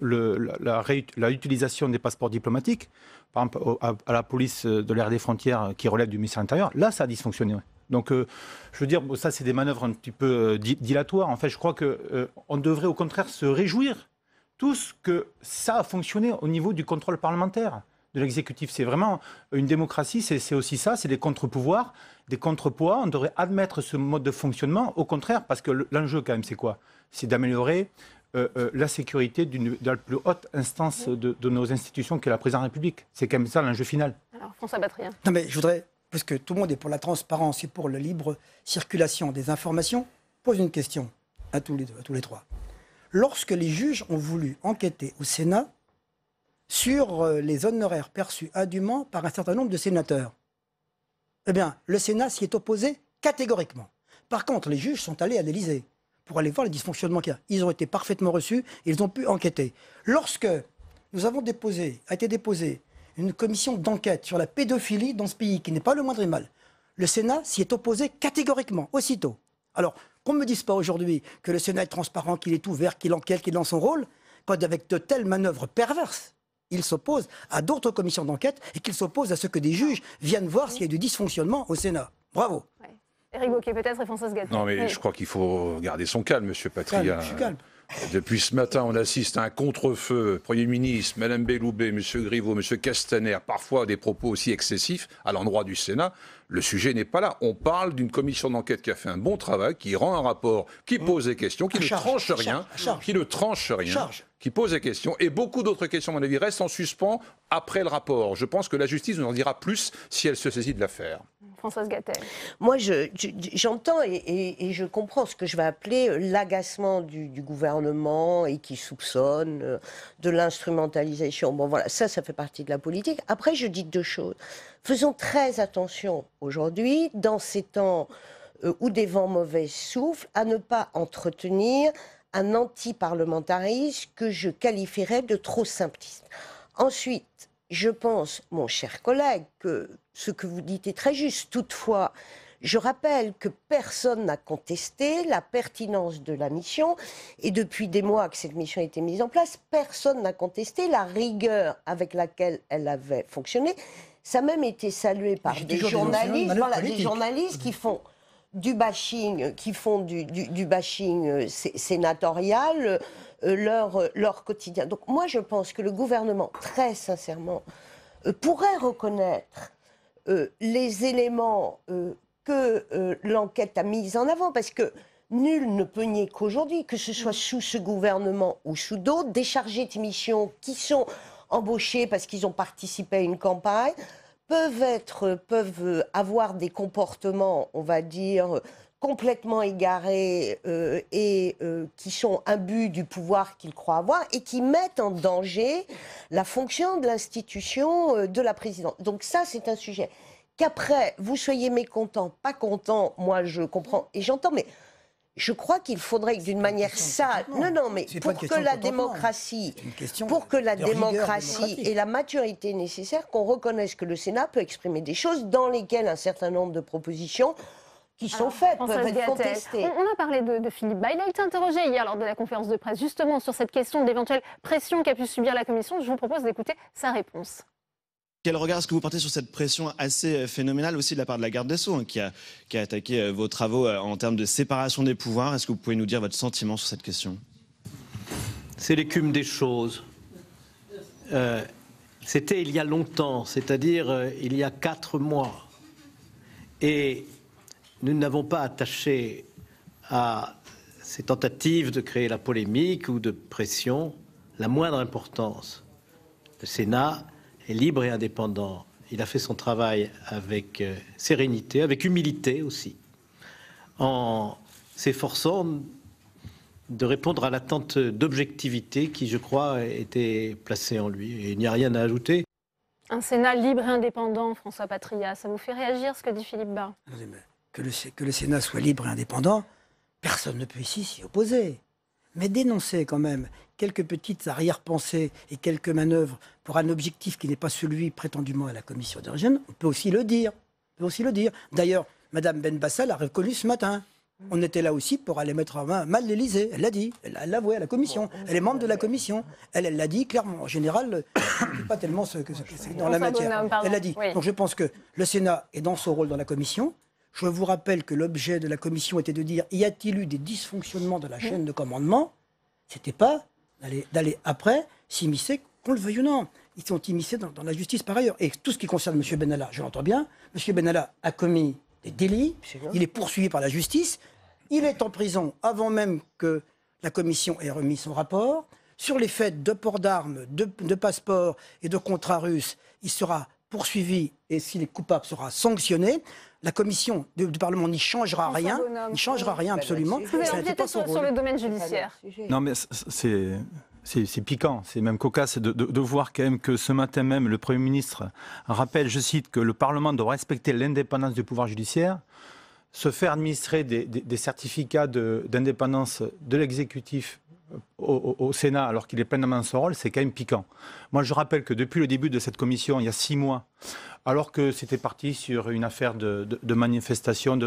l'utilisation des passeports diplomatiques, par exemple à la police de l'air des frontières qui relève du ministère de l'Intérieur, là ça a dysfonctionné. Donc je veux dire, ça c'est des manœuvres un petit peu dilatoires. En fait, je crois qu'on devrait au contraire se réjouir tous que ça a fonctionné au niveau du contrôle parlementaire de l'exécutif. C'est vraiment une démocratie, c'est aussi ça, c'est des contre-pouvoirs, des contrepoids. On devrait admettre ce mode de fonctionnement, au contraire, parce que l'enjeu quand même c'est quoi? C'est d'améliorer la sécurité de la plus haute instance de nos institutions qu'est la présidence de la République. C'est quand même ça l'enjeu final. Alors François Patriat. Non mais je voudrais, parce que tout le monde est pour la transparence et pour la libre circulation des informations, pose une question à tous les trois. Lorsque les juges ont voulu enquêter au Sénat sur les honoraires perçus indûment par un certain nombre de sénateurs, eh bien, le Sénat s'y est opposé catégoriquement. Par contre, les juges sont allés à l'Élysée pour aller voir les dysfonctionnements qu'il y a. Ils ont été parfaitement reçus et ils ont pu enquêter. Lorsque nous avons a été déposée une commission d'enquête sur la pédophilie dans ce pays, qui n'est pas le moindre mal, le Sénat s'y est opposé catégoriquement, aussitôt. Alors, qu'on ne me dise pas aujourd'hui que le Sénat est transparent, qu'il est ouvert, qu'il enquête, qu'il est dans son rôle, quand avec de telles manœuvres perverses, il s'oppose à d'autres commissions d'enquête et qu'il s'oppose à ce que des juges viennent voir s'il y a du dysfonctionnement au Sénat. Bravo. Ouais. Éric Bocquet peut-être et Françoise Gatel. Non mais je crois qu'il faut garder son calme, Monsieur Patria. Je suis calme. Depuis ce matin, on assiste à un contre-feu. Premier ministre, Mme Belloubet, M. Griveaux, M. Castaner, parfois des propos aussi excessifs à l'endroit du Sénat. Le sujet n'est pas là. On parle d'une commission d'enquête qui a fait un bon travail, qui rend un rapport, qui pose des questions, qui ne tranche rien, qui pose des questions. Et beaucoup d'autres questions, à mon avis, restent en suspens après le rapport. Je pense que la justice nous en dira plus si elle se saisit de l'affaire. Françoise Gatel. Moi, j'entends et je comprends ce que je vais appeler l'agacement du gouvernement et qui soupçonne de l'instrumentalisation. Bon, voilà, ça fait partie de la politique. Après, je dis deux choses. Faisons très attention aujourd'hui, dans ces temps où des vents mauvais soufflent, à ne pas entretenir un anti-parlementarisme que je qualifierais de trop simpliste. Ensuite, je pense, mon cher collègue, que ce que vous dites est très juste. Toutefois, je rappelle que personne n'a contesté la pertinence de la mission et depuis des mois que cette mission a été mise en place, personne n'a contesté la rigueur avec laquelle elle avait fonctionné. Ça a même été salué par des journalistes, des journalistes qui font du bashing, sénatorial, leur quotidien. Donc moi, je pense que le gouvernement, très sincèrement, pourrait reconnaître les éléments que l'enquête a mis en avant, parce que nul ne peut nier qu'aujourd'hui, que ce soit sous ce gouvernement ou sous d'autres, des chargés de mission qui sont embauchés parce qu'ils ont participé à une campagne, peuvent avoir des comportements, on va dire, complètement égarés et qui sont imbus du pouvoir qu'ils croient avoir et qui mettent en danger la fonction de l'institution de la présidence. Donc ça, c'est un sujet. Qu'après, vous soyez mécontent, pas content, moi je comprends et j'entends, mais je crois qu'il faudrait que d'une manière sale, mais pour que la démocratie, ait la maturité nécessaire, qu'on reconnaisse que le Sénat peut exprimer des choses dans lesquelles un certain nombre de propositions qui sont faites peuvent être contestées. On a parlé de Philippe Bas. Il a été interrogé hier lors de la conférence de presse justement sur cette question de l'éventuelle pression qu'a pu subir la Commission. Je vous propose d'écouter sa réponse. Quel regard est-ce que vous portez sur cette pression assez phénoménale aussi de la part de la garde des Sceaux, qui a attaqué vos travaux en termes de séparation des pouvoirs? Est-ce que vous pouvez nous dire votre sentiment sur cette question? C'est l'écume des choses. C'était il y a longtemps, c'est-à-dire il y a 4 mois. Et nous n'avons pas attaché à ces tentatives de créer la polémique ou de pression la moindre importance. Le Sénat est libre et indépendant. Il a fait son travail avec sérénité, avec humilité aussi, en s'efforçant de répondre à l'attente d'objectivité qui, je crois, était placée en lui. Et il n'y a rien à ajouter. Un Sénat libre et indépendant, François Patriat, ça vous fait réagir ce que dit Philippe Bas? Que le Sénat soit libre et indépendant, personne ne peut ici s'y opposer. Mais dénoncer quand même quelques petites arrière-pensées et quelques manœuvres pour un objectif qui n'est pas celui prétendument à la commission d'origine, on peut aussi le dire. D'ailleurs, Mme Benbassa l'a reconnu ce matin. On était là aussi pour aller mettre en main mal l'Élysée. Elle l'a dit, elle l'a avoué à la commission. Elle est membre de la commission. Elle l'a dit clairement. En général, pas tellement ce que c'est dans la matière. Elle l'a dit. Oui. Donc je pense que le Sénat est dans son rôle dans la commission. Je vous rappelle que l'objet de la commission était de dire y a-t-il eu des dysfonctionnements de la chaîne de commandement? C'était pas d'aller après s'immiscer, qu'on le veuille ou non. Ils sont immiscés dans la justice par ailleurs. Et tout ce qui concerne M. Benalla, je l'entends bien, M. Benalla a commis des délits, il est poursuivi par la justice, il est en prison avant même que la commission ait remis son rapport. Sur les faits de port d'armes, de passeports et de contrats russes, il sera poursuivi et s'il est coupable sera sanctionné. La commission du Parlement n'y changera rien, absolument. Vous allez empiéter sur le domaine judiciaire. Non mais c'est piquant, c'est même cocasse de voir quand même que ce matin même, le Premier ministre rappelle, je cite, que le Parlement doit respecter l'indépendance du pouvoir judiciaire, se faire administrer des certificats d'indépendance de l'exécutif au Sénat alors qu'il est pleinement dans son rôle, c'est quand même piquant. Moi, je rappelle que depuis le début de cette commission, il y a 6 mois, alors que c'était parti sur une affaire de manifestation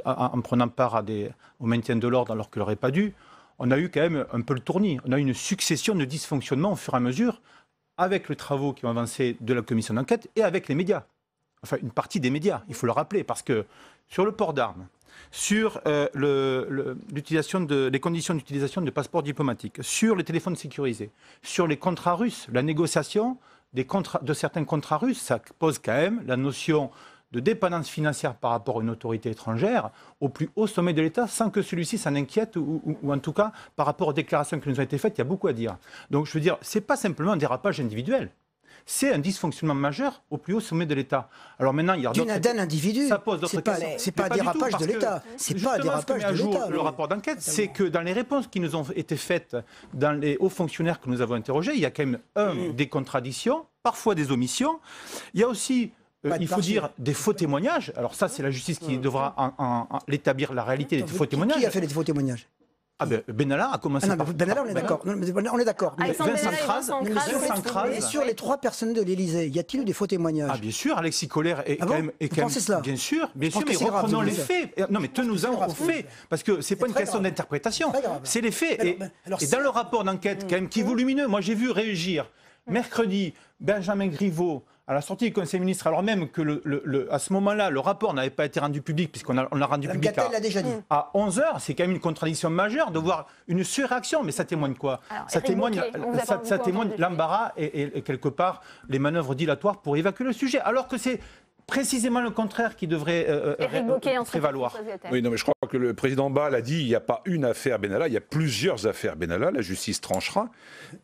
en prenant part au maintien de l'ordre alors qu'il n'aurait pas dû, on a eu quand même un peu le tournis. On a eu une succession de dysfonctionnements au fur et à mesure avec les travaux qui ont avancé de la commission d'enquête et avec les médias. Enfin, une partie des médias, il faut le rappeler, parce que sur le port d'armes, sur les conditions d'utilisation de passeports diplomatiques, sur les téléphones sécurisés, sur les contrats russes, la négociation de certains contrats russes, ça pose quand même la notion de dépendance financière par rapport à une autorité étrangère au plus haut sommet de l'État sans que celui-ci s'en inquiète ou en tout cas par rapport aux déclarations qui nous ont été faites, il y a beaucoup à dire. Donc je veux dire, ce n'est pas simplement un dérapage individuel. C'est un dysfonctionnement majeur au plus haut sommet de l'État. Alors maintenant, il y a d'un individu. Ça pose d'autres questions. C'est pas un dérapage de l'État. C'est pas un dérapage de l'État. Le rapport d'enquête, c'est que dans les réponses qui nous ont été faites dans les hauts fonctionnaires que nous avons interrogés, il y a quand même des contradictions, parfois des omissions. Il y a aussi il faut dire des faux témoignages. Alors ça, c'est la justice qui devra l'établir la réalité des faux témoignages. Qui a fait les faux témoignages? Benalla a commencé par... Benalla, on est d'accord. On est d'accord. Vincent Crase. Et sur les 3 personnes de l'Élysée, y a-t-il eu des faux témoignages? Ah bien sûr, Alexis Colère est quand même... Vous pensez cela? Bien sûr, mais reprenons les faits. Non mais tenons-en aux faits, parce que c'est pas une question d'interprétation, c'est les faits. Et dans le rapport d'enquête, quand même, qui est volumineux, moi j'ai vu réagir mercredi Benjamin Griveaux à la sortie du Conseil des ministres, alors même que à ce moment-là, le rapport n'avait pas été rendu public, puisqu'on l'a rendu public à 11h, c'est quand même une contradiction majeure de voir une surréaction. Mais ça témoigne quoi? Ça témoigne l'embarras et quelque part les manœuvres dilatoires pour évacuer le sujet, alors que c'est précisément le contraire qui devrait prévaloir. Oui, non, mais je crois que le président Bas l'a dit, il n'y a pas une affaire Benalla, il y a plusieurs affaires Benalla, la justice tranchera.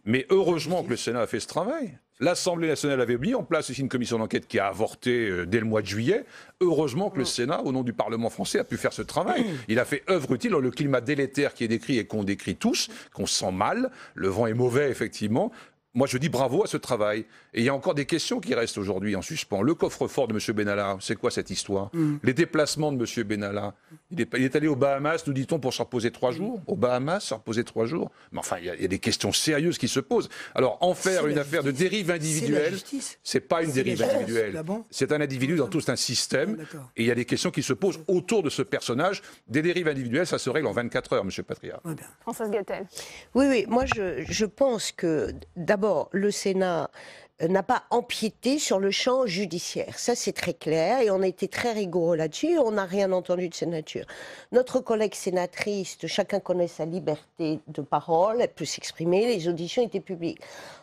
Mais heureusement que le Sénat a fait ce travail. L'Assemblée nationale avait mis en place ici une commission d'enquête qui a avorté dès le mois de juillet. Heureusement que le Sénat, au nom du Parlement français, a pu faire ce travail. Il a fait œuvre utile dans le climat délétère qui est décrit et qu'on décrit tous, qu'on sent mal. Le vent est mauvais, effectivement. Moi, je dis bravo à ce travail. Et il y a encore des questions qui restent aujourd'hui en suspens. Le coffre-fort de M. Benalla, c'est quoi cette histoire? Les déplacements de M. Benalla. Il est allé aux Bahamas, nous dit-on, pour se reposer 3 jours. Aux Bahamas, se reposer 3 jours. Mais enfin, il y a des questions sérieuses qui se posent. Alors, en faire une affaire de dérive individuelle, c'est pas une dérive individuelle. C'est un individu dans tout un système. Et il y a des questions qui se posent autour de ce personnage. Des dérives individuelles, ça se règle en 24 heures, M. Patriat. Françoise Gatel. Oui, moi, je pense que, d'abord, le Sénat n'a pas empiété sur le champ judiciaire. Ça, c'est très clair et on a été très rigoureux là-dessus. On n'a rien entendu de cette nature. Notre collègue sénatrice, chacun connaît sa liberté de parole, elle peut s'exprimer, les auditions étaient publiques.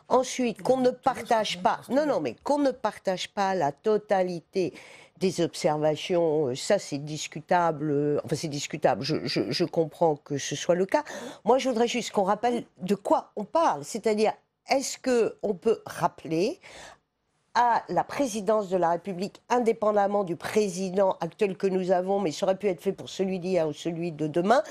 Ensuite, qu'on ne partage pas, qu'on ne partage pas la totalité des observations, ça c'est discutable, je comprends que ce soit le cas. Moi, je voudrais juste qu'on rappelle de quoi on parle, c'est-à-dire, est-ce qu'on peut rappeler à la présidence de la République, indépendamment du président actuel que nous avons, mais ça aurait pu être fait pour celui d'hier ou celui de demain,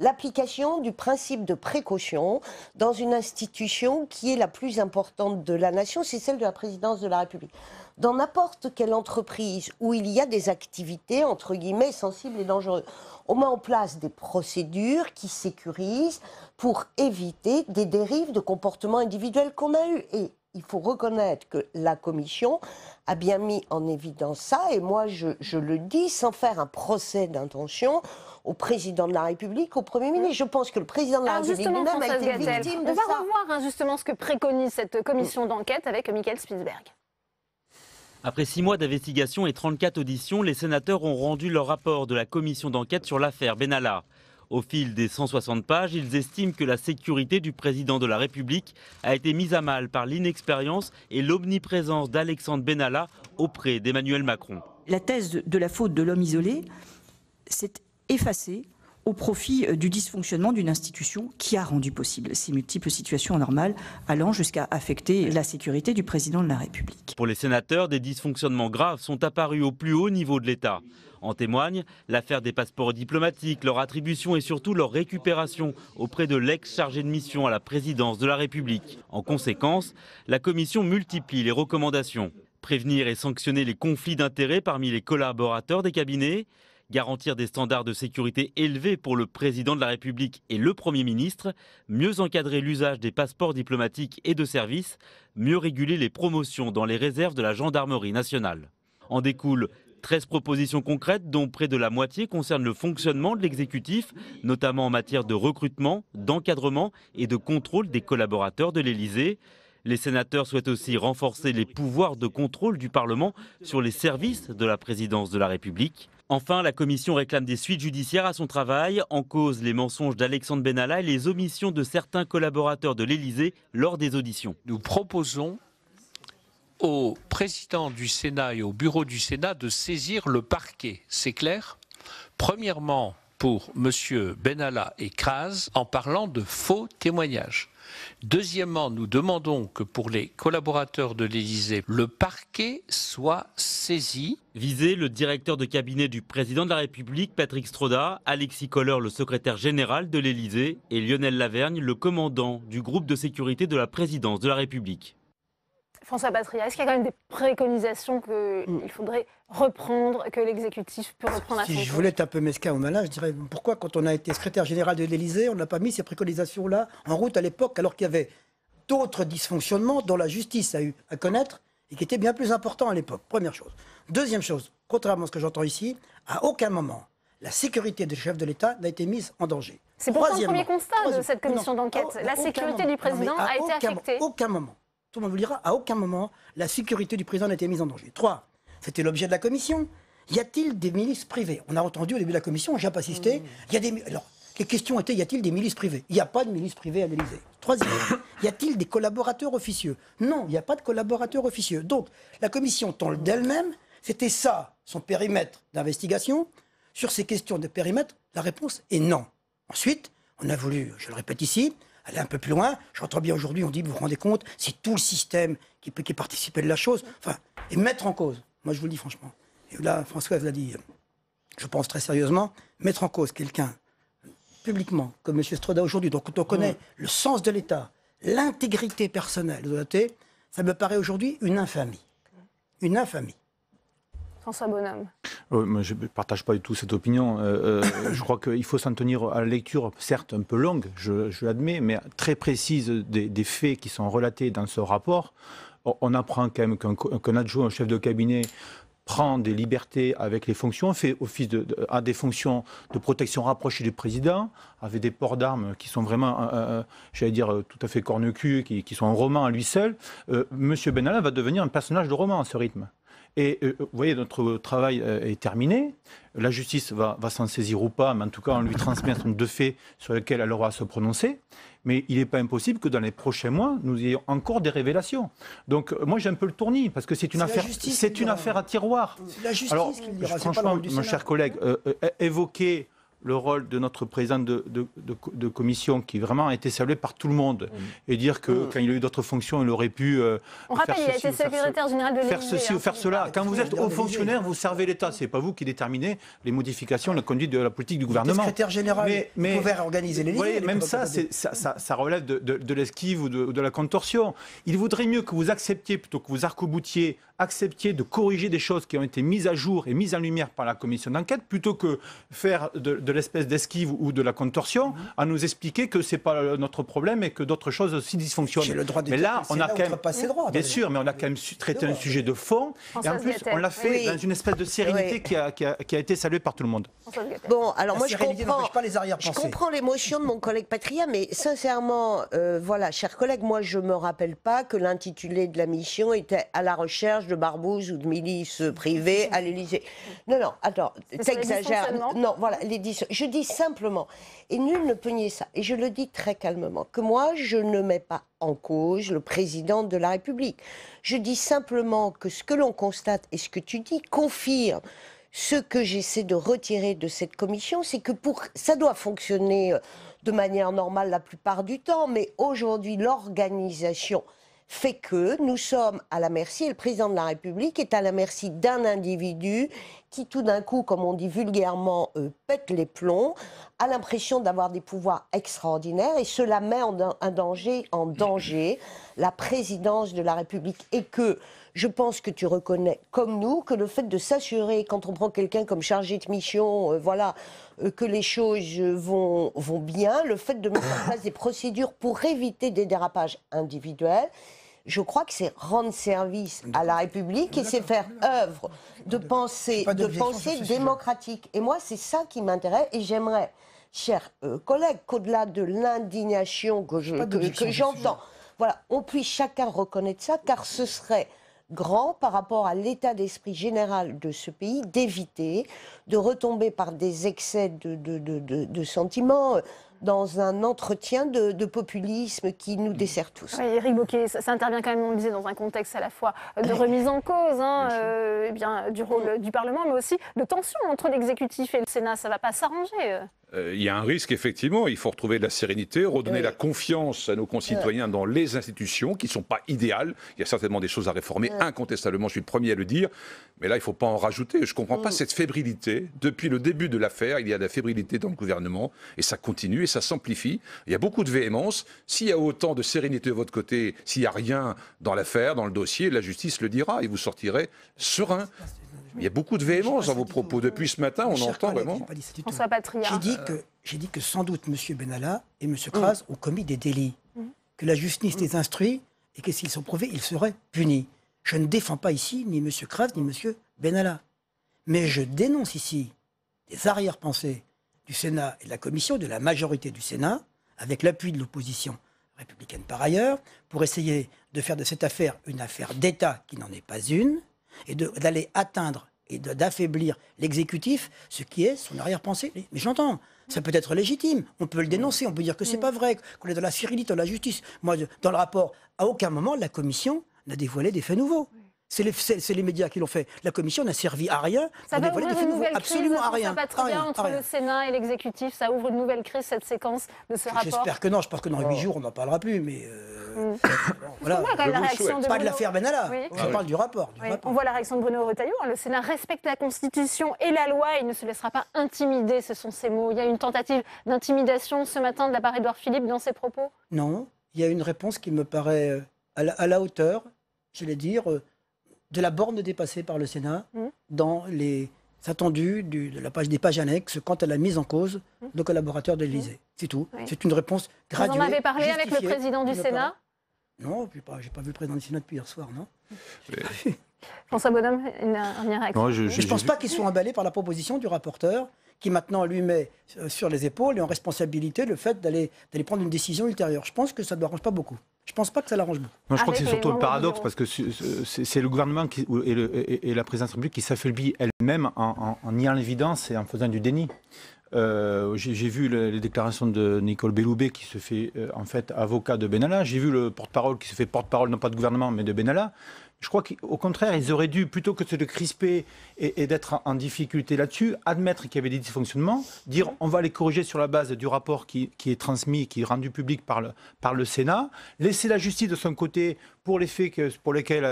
l'application du principe de précaution dans une institution qui est la plus importante de la nation, c'est celle de la présidence de la République. Dans n'importe quelle entreprise où il y a des activités, entre guillemets, sensibles et dangereuses, on met en place des procédures qui sécurisent pour éviter des dérives de comportements individuels qu'on a eus. Et il faut reconnaître que la Commission a bien mis en évidence ça, et moi je le dis sans faire un procès d'intention au président de la République, au Premier ministre. Je pense que le président de la République lui-même a été victime de ça. On va revoir justement ce que préconise cette commission d'enquête avec Michael Spitzberg. Après 6 mois d'investigation et 34 auditions, les sénateurs ont rendu leur rapport de la commission d'enquête sur l'affaire Benalla. Au fil des 160 pages, ils estiment que la sécurité du président de la République a été mise à mal par l'inexpérience et l'omniprésence d'Alexandre Benalla auprès d'Emmanuel Macron. La thèse de la faute de l'homme isolé s'est effacée au profit du dysfonctionnement d'une institution qui a rendu possible ces multiples situations anormales allant jusqu'à affecter la sécurité du président de la République. Pour les sénateurs, des dysfonctionnements graves sont apparus au plus haut niveau de l'État. En témoigne l'affaire des passeports diplomatiques, leur attribution et surtout leur récupération auprès de l'ex-chargé de mission à la présidence de la République. En conséquence, la commission multiplie les recommandations. Prévenir et sanctionner les conflits d'intérêts parmi les collaborateurs des cabinets, garantir des standards de sécurité élevés pour le président de la République et le Premier ministre, mieux encadrer l'usage des passeports diplomatiques et de service, mieux réguler les promotions dans les réserves de la gendarmerie nationale. En découlent 13 propositions concrètes dont près de la moitié concernent le fonctionnement de l'exécutif, notamment en matière de recrutement, d'encadrement et de contrôle des collaborateurs de l'Élysée. Les sénateurs souhaitent aussi renforcer les pouvoirs de contrôle du Parlement sur les services de la présidence de la République. Enfin, la commission réclame des suites judiciaires à son travail, en cause les mensonges d'Alexandre Benalla et les omissions de certains collaborateurs de l'Élysée lors des auditions. Nous proposons au président du Sénat et au bureau du Sénat de saisir le parquet. C'est clair ? Premièrement, pour M. Benalla et Kras, en parlant de faux témoignages. Deuxièmement, nous demandons que pour les collaborateurs de l'Élysée, le parquet soit saisi. Visé, le directeur de cabinet du président de la République, Patrick Stroda, Alexis Kohler, le secrétaire général de l'Élysée, et Lionel Lavergne, le commandant du groupe de sécurité de la présidence de la République. François Patria, est-ce qu'il y a quand même des préconisations qu'il faudrait reprendre, que l'exécutif peut reprendre à son Si je voulais être un peu mesquin ou malin, je dirais pourquoi, quand on a été secrétaire général de l'Élysée, on n'a pas mis ces préconisations-là en route à l'époque, alors qu'il y avait d'autres dysfonctionnements dont la justice a eu à connaître et qui étaient bien plus importants à l'époque. Première chose. Deuxième chose, contrairement à ce que j'entends ici, à aucun moment la sécurité des chefs de l'État n'a été mise en danger. C'est pourtant le premier constat de cette commission d'enquête. La sécurité du président a été affectée. Aucun moment. Tout le monde vous le dira, à aucun moment, la sécurité du président n'a été mise en danger. 3. C'était l'objet de la commission. Y a-t-il des milices privées? On a entendu au début de la commission, j'ai pas assisté. Il y a des... Alors, les questions étaient, y a-t-il des milices privées? Il n'y a pas de milices privées à l'Élysée. 3e, y a-t-il des collaborateurs officieux? Non, il n'y a pas de collaborateurs officieux. Donc, la commission, tant d'elle-même, c'était ça, son périmètre d'investigation. Sur ces questions de périmètre, la réponse est non. Ensuite, on a voulu, je le répète ici, aller un peu plus loin. J'entends bien aujourd'hui, on dit, vous vous rendez compte, c'est tout le système qui participait de la chose. Enfin, et mettre en cause, moi je vous le dis franchement, et là Françoise l'a dit, je pense très sérieusement, mettre en cause quelqu'un publiquement, comme M. Stroda aujourd'hui, donc quand on connaît le sens de l'État, l'intégrité personnelle de l'État, ça me paraît aujourd'hui une infamie. Une infamie. François Bonhomme. Moi, je ne partage pas du tout cette opinion. Je crois qu'il faut s'en tenir à la lecture, certes un peu longue, je l'admets, mais très précise des faits qui sont relatés dans ce rapport. On apprend quand même qu'un adjoint, un chef de cabinet, prend des libertés avec les fonctions, fait office à des fonctions de protection rapprochée du président, avec des ports d'armes qui sont vraiment, j'allais dire, tout à fait corne-cul, qui sont un roman à lui seul. Monsieur Benalla va devenir un personnage de roman à ce rythme. Et vous voyez, notre travail est terminé. La justice va s'en saisir ou pas, mais en tout cas, on lui transmet un certain nombre de faits sur lesquels elle aura à se prononcer. Mais il n'est pas impossible que dans les prochains mois, nous ayons encore des révélations. Donc, moi, j'ai un peu le tournis, parce que c'est une affaire à tiroir. C'est la justice Alors, qui le dira. franchement, mon cher collègue, évoquer le rôle de notre président de commission, qui vraiment a été salué par tout le monde, et dire que quand il a eu d'autres fonctions, il aurait pu on rappelle, il a été secrétaire général de l'Élysée. Faire ceci ou faire cela. Quand vous êtes haut fonctionnaire, vous servez l'État. C'est pas vous qui déterminez les modifications, la conduite de la politique du gouvernement. Secrétaire général, mais pouvait réorganiser l'Élysée. Même ça, ça relève de l'esquive ou de la contorsion. Il vaudrait mieux que vous acceptiez, plutôt que vous arc-boutiez, acceptiez de corriger des choses qui ont été mises à jour et mises en lumière par la commission d'enquête, plutôt que faire de l'espèce d'esquive ou de la contorsion, à nous expliquer que c'est pas notre problème et que d'autres choses aussi dysfonctionnent. J'ai le droit de mais dire là, que on a là, quand même, pas ses droits, bien sûr, mais on a quand même traité un sujet de fond, et en plus, on l'a fait dans une espèce de sérénité qui a été saluée par tout le monde. Bon, alors moi, je comprends l'émotion de mon collègue Patria, mais sincèrement, voilà, chers collègues, moi, je me rappelle pas que l'intitulé de la mission était à la recherche de barbouzes ou de milices privées à l'Élysée. Non, attends, t'exagères. Non, voilà, je dis simplement, et nul ne peut nier ça, et je le dis très calmement, que moi, je ne mets pas en cause le président de la République. Je dis simplement que ce que l'on constate et ce que tu dis confirme ce que j'essaie de retirer de cette commission, c'est que ça doit fonctionner de manière normale la plupart du temps, mais aujourd'hui, l'organisation fait que nous sommes à la merci, et le président de la République est à la merci d'un individu qui, tout d'un coup, comme on dit vulgairement, pète les plombs, a l'impression d'avoir des pouvoirs extraordinaires, et cela met en danger la présidence de la République. Et que je pense que tu reconnais, comme nous, que le fait de s'assurer, quand on prend quelqu'un comme chargé de mission, que les choses vont bien, le fait de mettre en place des procédures pour éviter des dérapages individuels, je crois que c'est rendre service à la République et c'est faire œuvre de pensée démocratique. Et moi, c'est ça qui m'intéresse, et j'aimerais, chers collègues, qu'au-delà de l'indignation que j'entends, voilà, on puisse chacun reconnaître ça, car ce serait grand par rapport à l'état d'esprit général de ce pays, d'éviter de retomber par des excès de sentiments dans un entretien de populisme qui nous dessert tous. Oui, Éric Bocquet, ça intervient quand même, on le disait, dans un contexte à la fois de remise en cause du rôle du Parlement, mais aussi de tension entre l'exécutif et le Sénat. Ça ne va pas s'arranger. Il y a un risque, effectivement. Il faut retrouver de la sérénité, redonner la confiance à nos concitoyens dans les institutions, qui ne sont pas idéales. Il y a certainement des choses à réformer, incontestablement, je suis le premier à le dire. Mais là, il ne faut pas en rajouter. Je ne comprends pas cette fébrilité. Depuis le début de l'affaire, il y a de la fébrilité dans le gouvernement, et ça continue, et ça s'amplifie. Il y a beaucoup de véhémence. S'il y a autant de sérénité de votre côté, s'il n'y a rien dans l'affaire, dans le dossier, la justice le dira, et vous sortirez serein. Il y a beaucoup de véhémence dans vos propos. Depuis ce matin, on entend vraiment. François Patria. J'ai dit que sans doute M. Benalla et M. Kras ont commis des délits, que la justice les instruit et que s'ils sont prouvés, ils seraient punis. Je ne défends pas ici ni M. Kras ni M. Benalla. Mais je dénonce ici des arrière-pensées du Sénat et de la Commission, de la majorité du Sénat, avec l'appui de l'opposition républicaine par ailleurs, pour essayer de faire de cette affaire une affaire d'État qui n'en est pas une, et d'aller atteindre et d'affaiblir l'exécutif, ce qui est son arrière-pensée. Mais j'entends, ça peut être légitime, on peut le dénoncer, on peut dire que c'est pas vrai, qu'on est dans la virilité, dans la justice. Moi, dans le rapport, à aucun moment, la Commission n'a dévoilé des faits nouveaux. C'est les médias qui l'ont fait. La Commission n'a servi à rien. Ça va ouvrir une nouvelle crise, entre le Sénat et l'exécutif. Ça ouvre une nouvelle crise, cette séquence de ce rapport. J'espère que non. Je pense que dans 8 jours, on n'en parlera plus. Mais voilà. Pas de l'affaire Benalla. Je parle du rapport. On voit la réaction de Bruno Retailleau. Le Sénat respecte la Constitution et la loi. Il ne se laissera pas intimider. Ce sont ses mots. Il y a une tentative d'intimidation ce matin de la part d'Édouard Philippe dans ses propos. Non. Il y a une réponse qui me paraît à la hauteur, j'allais dire, de la borne dépassée par le Sénat dans les attendus des pages annexes quant à la mise en cause de collaborateurs de l'Élysée. C'est tout. Oui. C'est une réponse graduée. Vous en avez parlé avec le président du Sénat ? Non, je n'ai pas vu le président du Sénat depuis hier soir, non. François Bonhomme, une dernière réaction. Je ne pense pas qu'ils soient emballés par la proposition du rapporteur, qui maintenant lui met sur les épaules et en responsabilité le fait d'aller prendre une décision ultérieure. Je pense que ça ne l'arrange pas beaucoup. Je ne pense pas que ça l'arrange beaucoup. Non, je crois que c'est surtout le paradoxe, parce que c'est le gouvernement et la présidence de la République qui s'affaiblit elle-même en niant l'évidence et en faisant du déni. J'ai vu les déclarations de Nicole Belloubet qui se fait en fait avocat de Benalla. J'ai vu le porte-parole qui se fait porte-parole non pas de gouvernement mais de Benalla. je crois qu'au contraire, ils auraient dû, plutôt que de crisper et d'être en difficulté là-dessus, admettre qu'il y avait des dysfonctionnements, dire on va les corriger sur la base du rapport qui est transmis, qui est rendu public par le Sénat, laisser la justice de son côté pour les faits pour lesquels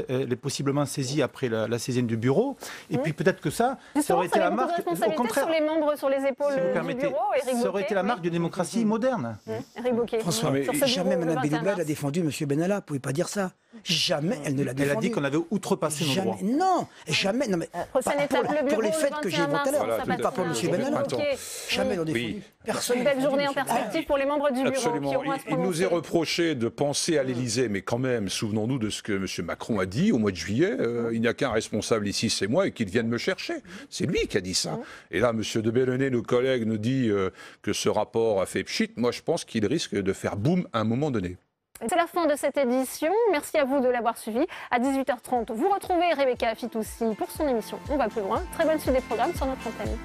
elle est possiblement saisie après la saisine du bureau. Et puis peut-être que ça aurait été la marque. Au contraire, sur les membres, sur les épaules du bureau. Ça aurait été la marque d'une démocratie moderne. Eric Bocquet. François, mais jamais Mme Belloubet n'a défendu M. Benalla. Vous ne pouvez pas dire ça. Jamais elle ne l'a défendu. Elle a dit qu'on avait outrepassé nos droits. Non, jamais. Non, mais pour les faits que j'ai évoqués tout à l'heure, pas pour M. Benalla. Jamais l'ont défendu. Personne. Une belle journée en perspective pour les membres du bureau. Absolument. Il nous est reproché de penser à l'Élysée, mais quand même, souvenons-nous de ce que M. Macron a dit au mois de juillet. Il n'y a qu'un responsable ici, c'est moi, et qu'il vienne me chercher. C'est lui qui a dit ça. Et là, M. de Belenet, nos collègues, nous dit que ce rapport a fait pchit. Moi, je pense qu'il risque de faire boum à un moment donné. C'est la fin de cette édition. Merci à vous de l'avoir suivi. À 18h30, vous retrouvez Rebecca Fitoussi pour son émission On va plus loin. Très bonne suite des programmes sur notre antenne.